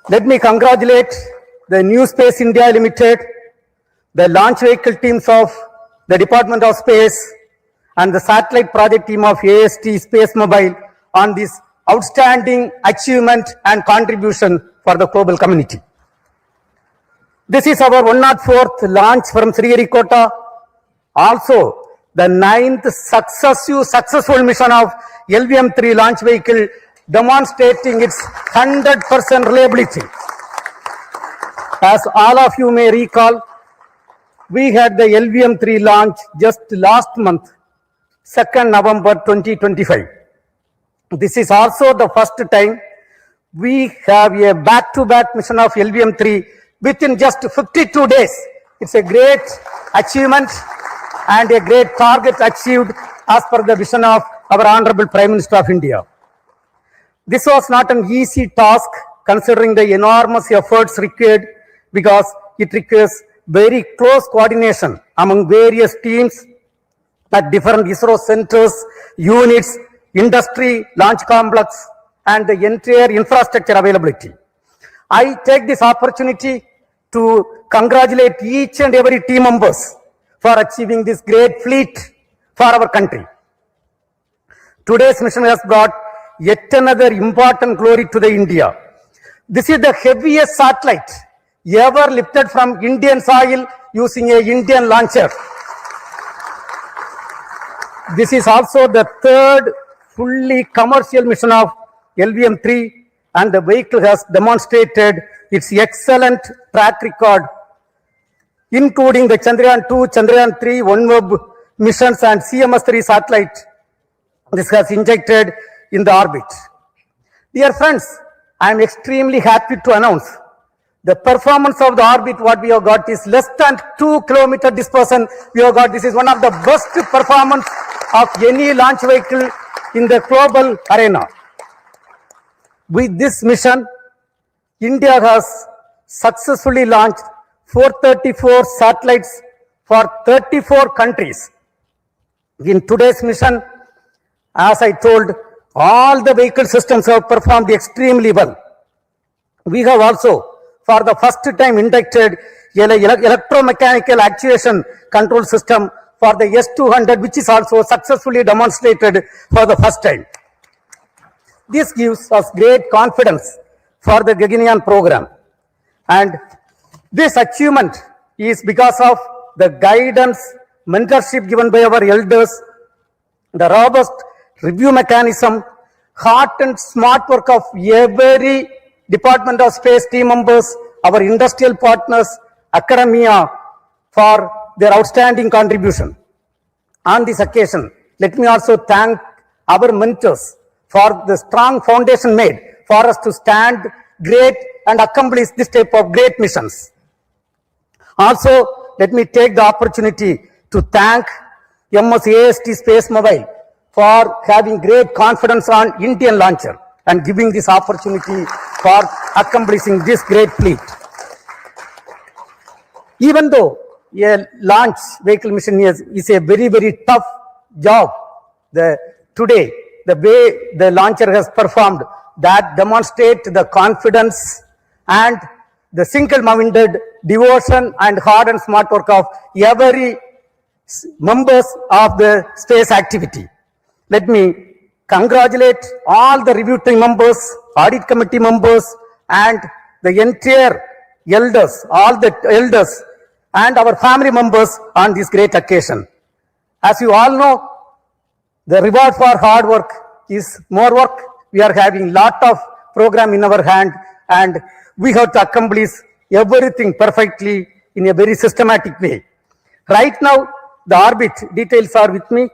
Let me congratulate the New Space India Limited, the launch vehicle teams of the Department of Space, and the satellite project team of AST SpaceMobile on this outstanding achievement and contribution for the global community. This is our 104th launch from Sriharikota, also the 9th successful mission of LVM-3 launch vehicle, demonstrating its 100% reliability. As all of you may recall, we had the LVM-3 launch just last month, 2nd November 2025. This is also the first time we have a back-to-back mission of LVM-3 within just 52 days. It's a great achievement and a great target achieved as per the vision of our Honorable Prime Minister of India. This was not an easy task considering the enormous efforts required, because it requires very close coordination among various teams at different ISRO centers, units, industry, launch complex, and the entire infrastructure availability. I take this opportunity to congratulate each and every team members for achieving this great feat for our country. Today's mission has brought yet another important glory to the India. This is the heaviest satellite ever lifted from Indian soil using a Indian launcher. This is also the third fully commercial mission of LVM-3, and the vehicle has demonstrated its excellent track record, including the Chandrayaan-2, Chandrayaan-3, OneWeb missions and CMS-3 satellite. This has injected in the orbit. Dear friends, I am extremely happy to announce the performance of the orbit. What we have got is less than 2 kilometer dispersion. We have got, this is one of the best performance of any launch vehicle in the global arena. With this mission, India has successfully launched 434 satellites for 34 countries. In today's mission, as I told, all the vehicle systems have performed extremely well. We have also, for the first time, inducted electromechanical actuation control system for the S-200, which is also successfully demonstrated for the first time. This gives us great confidence for the Gaganyaan program. And this achievement is because of the guidance, mentorship given by our elders, the robust review mechanism, heart and smart work of every Department of Space team members, our industrial partners, academia, for their outstanding contribution. On this occasion, let me also thank our mentors for the strong foundation made for us to stand great and accomplish this type of great missions. Also, let me take the opportunity to thank AST SpaceMobile for having great confidence on Indian launcher and giving this opportunity for accomplishing this great feat. Even though a launch vehicle mission is a very, very tough job, today, the way the launcher has performed, that demonstrate the confidence and the single-minded devotion and hard and smart work of every members of the space activity. Let me congratulate all the review team members, audit committee members, and the entire elders, all the elders, and our family members on this great occasion. As you all know, the reward for hard work is more work. We are having lot of program in our hand, and we have to accomplish everything perfectly in a very systematic way. Right now, the orbit details are with me.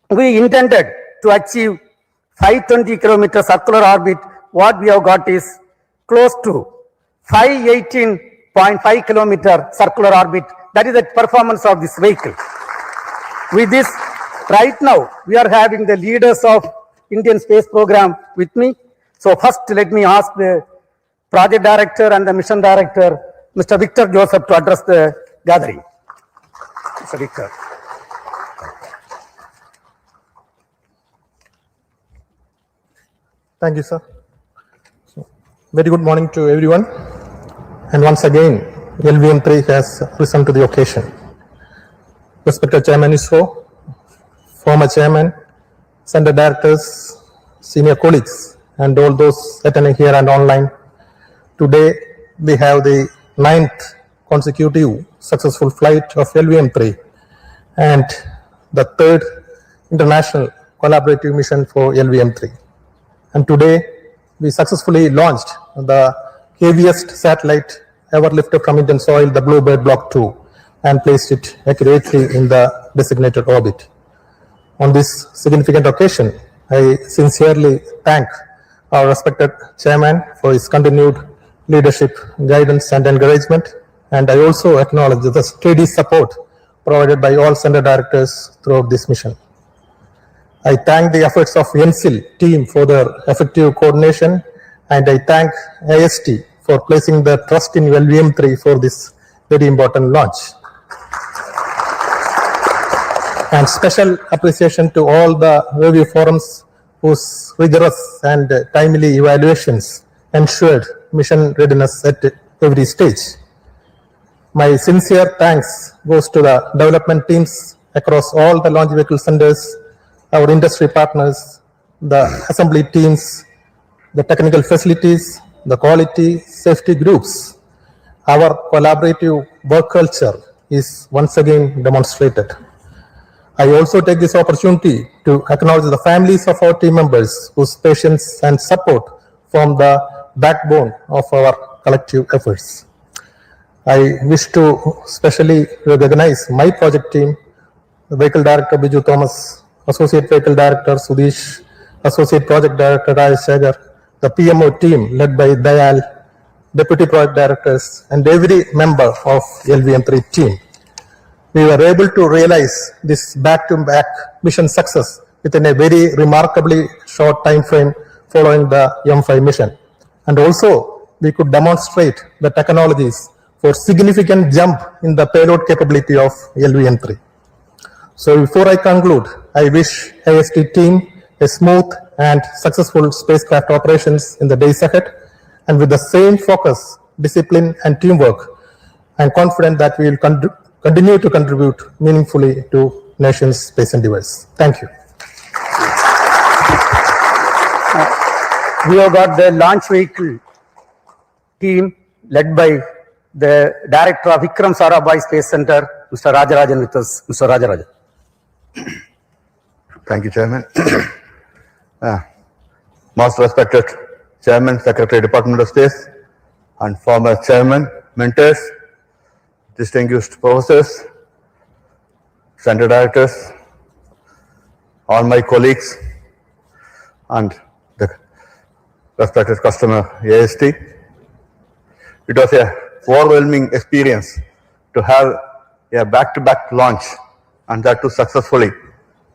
We intended to achieve 520 kilometer circular orbit. What we have got is close to 518.5 kilometer circular orbit. That is the performance of this vehicle. With this, right now, we are having the leaders of Indian space program with me. So first, let me ask the project director and the mission director, Mr. Victor Joseph, to address the gathering. Mr. Victor. Thank you, sir. Very good morning to everyone. And once again, LVM3 has risen to the occasion. Respected Chairman ISRO, former Chairman, Center Directors, senior colleagues, and all those attending here and online. Today, we have the 9th consecutive successful flight of LVM3 and the 3rd international collaborative mission for LVM3. And today, we successfully launched the heaviest satellite ever lifted from Indian soil, the BlueBird Block-2, and placed it accurately in the designated orbit. On this significant occasion, I sincerely thank our respected chairman for his continued leadership, guidance, and encouragement. And I also acknowledge the steady support provided by all center directors throughout this mission. I thank the efforts of NSIL team for their effective coordination, and I thank AST for placing the trust in LVM3 for this very important launch. And special appreciation to all the review forums whose rigorous and timely evaluations ensured mission readiness at every stage. My sincere thanks goes to the development teams across all the launch vehicle centers, our industry partners, the assembly teams, the technical facilities, the quality safety groups. Our collaborative work culture is once again demonstrated. I also take this opportunity to acknowledge the families of our team members whose patience and support form the backbone of our collective efforts. I wish to specially recognize my project team, the Vehicle Director Biju Thomas, Associate Vehicle Director Sudesh, Associate Project Director Rajesh Sagar, the PMO team led by Dayal, Deputy Project Directors, and every member of LVM3 team. We were able to realize this back-to-back mission success within a very remarkably short time frame following the M5 mission. And also, we could demonstrate the technologies for significant jump in the payload capability of LVM3. So before I conclude, I wish AST team a smooth and successful spacecraft operations in the days ahead. And with the same focus, discipline, and teamwork, I'm confident that we will continue to contribute meaningfully to nation's space endeavors. Thank you. We have got the launch vehicle team led by the Director of Vikram Sarabhai Space Centre, Mr. Rajarajan with us. Mr. Rajarajan. Thank you, Chairman. Most respected Chairman, Secretary, Department of Space, and former Chairman, mentors, distinguished professors, Center Directors, all my colleagues, and the respected customer, AST. It was a overwhelming experience to have a back-to-back launch, and that too successfully,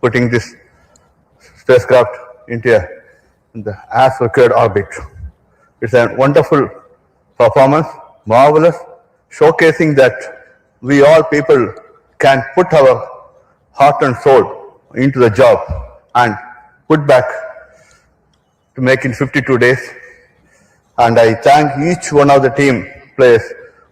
putting this spacecraft into the as-required orbit. It's a wonderful performance, marvelous, showcasing that we all people can put our heart and soul into the job and put back to make in 52 days. And I thank each one of the team players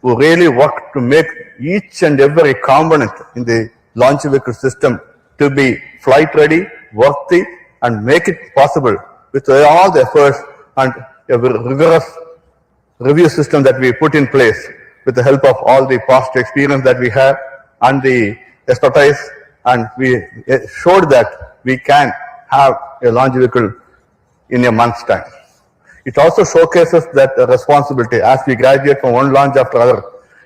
who really worked to make each and every component in the launch vehicle system to be flight ready, worthy, and make it possible with all the efforts and a rigorous review system that we put in place with the help of all the past experience that we have and the expertise, and we showed that we can have a launch vehicle in a month's time. It also showcases that responsibility as we graduate from one launch after other.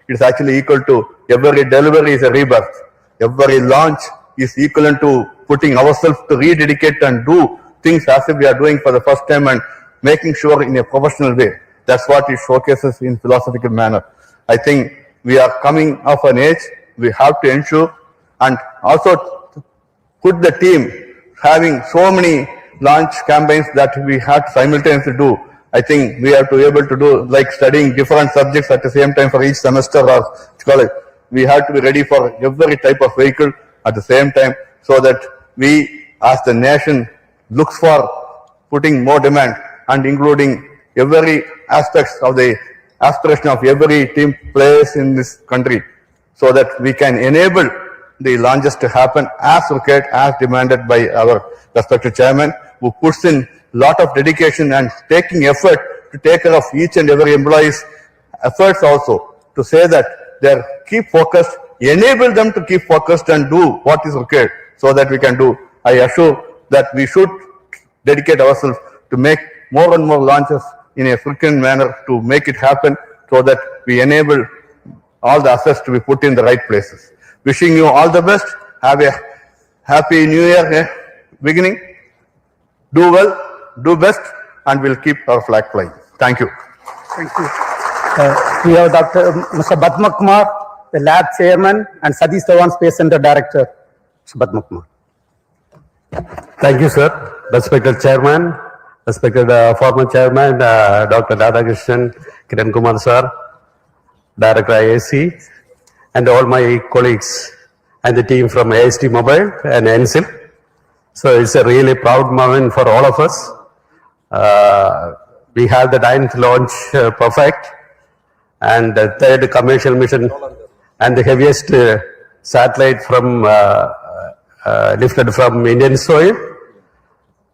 It's actually equal to every delivery is a rebirth. Every launch is equivalent to putting ourselves to rededicate and do things as if we are doing for the first time and making sure in a professional way. That's what it showcases in philosophical manner. I think we are coming of an age, we have to ensure and also put the team having so many launch campaigns that we had to simultaneously do. I think we have to be able to do like studying different subjects at the same time for each semester or college. We have to be ready for every type of vehicle at the same time so that we as the nation looks for putting more demand and including every aspects of the aspiration of every team players in this country so that we can enable the launches to happen as required, as demanded by our respected chairman, who puts in lot of dedication and taking effort to take care of each and every employee's efforts also to say that they keep focused, enable them to keep focused and do what is required so that we can do. I assure that we should dedicate ourselves to make more and more launches in a frequent manner to make it happen so that we enable all the assets to be put in the right places. Wishing you all the best. Have a happy new year beginning. Do well, do best, and we'll keep our flag flying. Thank you. Thank you. We have Mr. Padma Kumar, the lab chairman, and Satish Dhawan Space Centre director. Mr. Padma Kumar. Thank you, sir. Respected chairman, respected former chairman, Dr. Radhakrishnan, Kiran Kumar sir, director IAC, and all my colleagues and the team from AST Mobile and NSIL. So it's a really proud moment for all of us. We have the 9th launch perfect and the 3rd commercial mission and the heaviest satellite from lifted from Indian soil.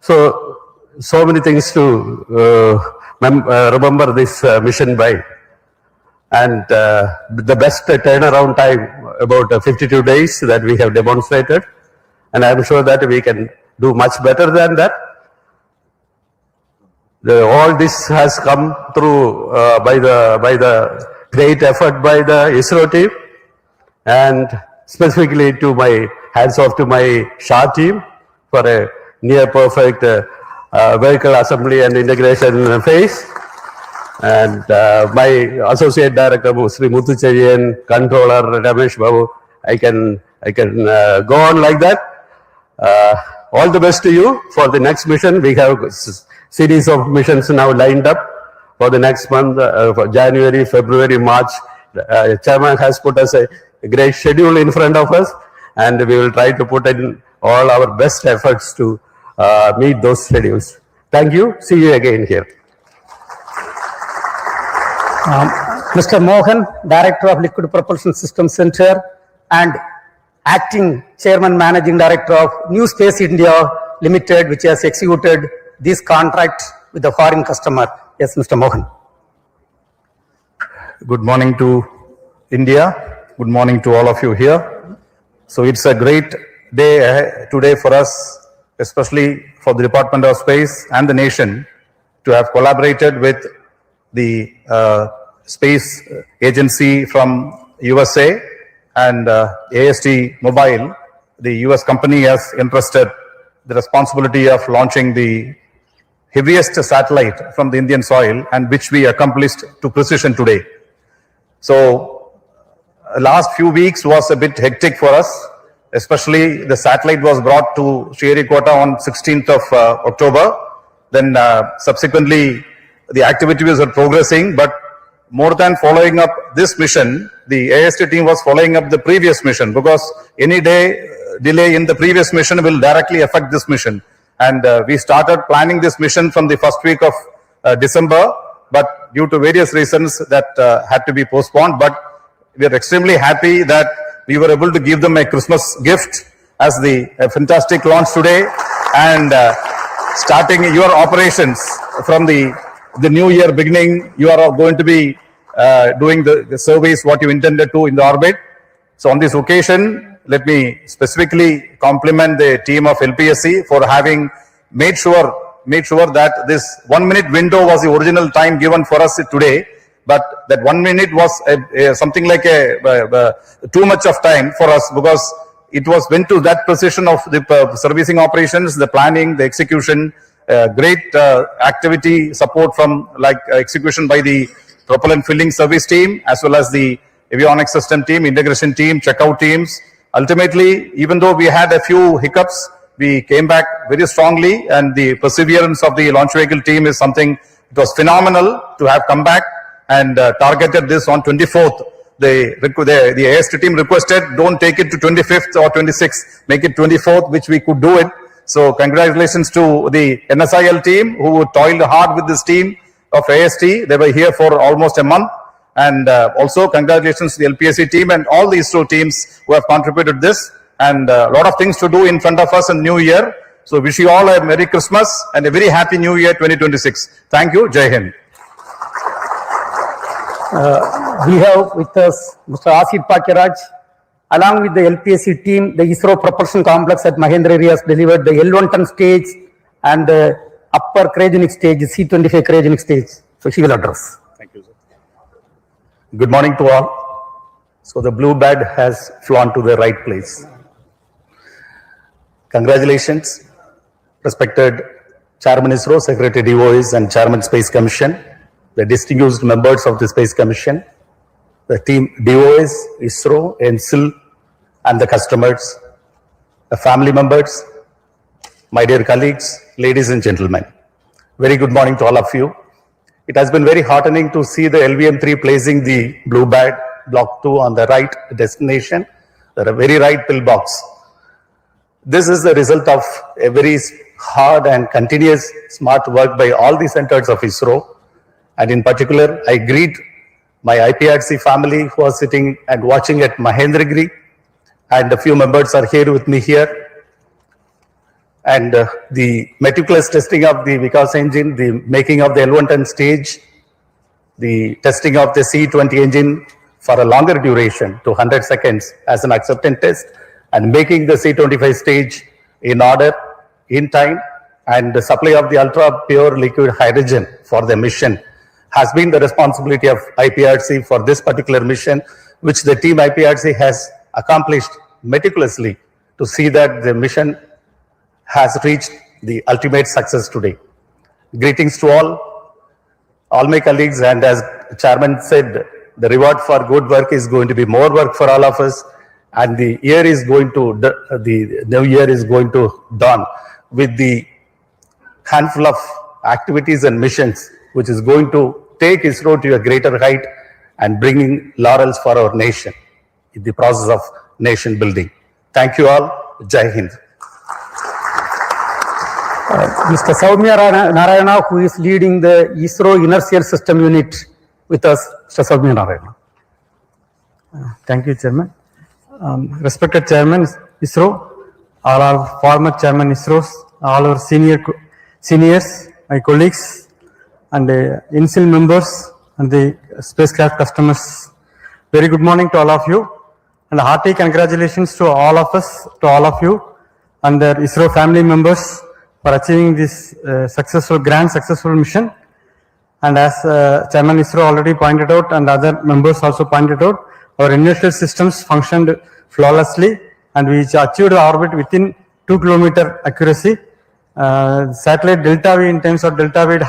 So many things to remember this mission by. And the best turnaround time, about 52 days that we have demonstrated. And I'm sure that we can do much better than that. All this has come through by the great effort by the ISRO team, and specifically to my hands off to my SHA team for a near perfect vehicle assembly and integration phase. And my associate director, Sri Muthucherian, controller Ramesh Babu, I can go on like that. All the best to you for the next mission. We have a series of missions now lined up for the next month, for January, February, March. Chairman has put us a great schedule in front of us, and we will try to put in all our best efforts to meet those schedules. Thank you. See you again here. Mr. Mohan, Director of Liquid Propulsion System Center and Acting Chairman Managing Director of New Space India Limited, which has executed this contract with the foreign customer. Yes, Mr. Mohan. Good morning to India. Good morning to all of you here. So it's a great day today for us, especially for the Department of Space and the nation, to have collaborated with the space agency from USA and AST Mobile. The US company has entrusted the responsibility of launching the heaviest satellite from the Indian soil, and which we accomplished to precision today. So last few weeks was a bit hectic for us, especially the satellite was brought to Sriharikota on 16th of October. Then subsequently the activities are progressing, but more than following up this mission, the AST team was following up the previous mission, because any delay in the previous mission will directly affect this mission. And we started planning this mission from the first week of December, but due to various reasons that had to be postponed. But we are extremely happy that we were able to give them a Christmas gift as a fantastic launch today, and starting your operations from the new year beginning, you are going to be doing the service what you intended to in the orbit. So on this occasion, let me specifically compliment the team of LPSC for having made sure that this 1 minute window was the original time given for us today, but that 1 minute was something like too much of time for us, because it was went to that precision of the servicing operations, the planning, the execution, great activity support from execution by the propellant filling service team, as well as the avionics system team, integration team, checkout teams. Ultimately, even though we had a few hiccups, we came back very strongly, and the perseverance of the launch vehicle team is something, it was phenomenal to have come back and targeted this on 24th. The AST team requested, don't take it to 25th or 26th, make it 24th, which we could do it. So congratulations to the NSIL team who toiled hard with this team of AST. They were here for almost a month. And also congratulations to the LPSC team and all the ISRO teams who have contributed this, and a lot of things to do in front of us in New Year. So wish you all a Merry Christmas and a very Happy New Year 2026. Thank you. Jai Hind. We have with us Mr. Asit Pakiraj. Along with the LPSC team, the ISRO propulsion complex at Mahendragiri has delivered the L1 ton stage and the upper cryogenic stage, C-25 cryogenic stage. So she will address. Thank you, sir. Good morning to all. So the BlueBird has flown to the right place. Congratulations, respected Chairman ISRO, Secretary DOIs, and Chairman Space Commission, the distinguished members of the Space Commission, the team DOIs, ISRO, NSIL, and the customers, the family members, my dear colleagues, ladies and gentlemen. Very good morning to all of you. It has been very heartening to see the LVM-3 placing the BlueBird Block-2 on the right destination, the very right pillbox. This is the result of a very hard and continuous smart work by all the centers of ISRO. And in particular, I greet my IPRC family who are sitting and watching at Mahendragiri, and a few members are here with me here. And the meticulous testing of the Vikas engine, the making of the L1 ton stage, the testing of the C-20 engine for a longer duration to 100 seconds as an acceptance test, and making the C-25 stage in order, in time, and the supply of the ultra pure liquid hydrogen for the mission has been the responsibility of IPRC for this particular mission, which the team IPRC has accomplished meticulously to see that the mission has reached the ultimate success today. Greetings to all my colleagues, and as Chairman said, the reward for good work is going to be more work for all of us, and the new year is going to dawn with the handful of activities and missions which is going to take ISRO to a greater height and bringing laurels for our nation in the process of nation building. Thank you all. Jai Hind. Mr. Soumya Narayana, who is leading the ISRO Inertial System Unit with us. Mr. Soumya Narayana. Thank you, Chairman. Respected Chairman ISRO, all our former Chairman ISRO, all our seniors, my colleagues, and NSIL members, and the spacecraft customers. Very good morning to all of you, and hearty congratulations to all of us, to all of you and their ISRO family members for achieving this grand successful mission. And as Chairman ISRO already pointed out and other members also pointed out, our inertial systems functioned flawlessly and we achieved orbit within 2 km accuracy. Satellite delta V in terms of delta V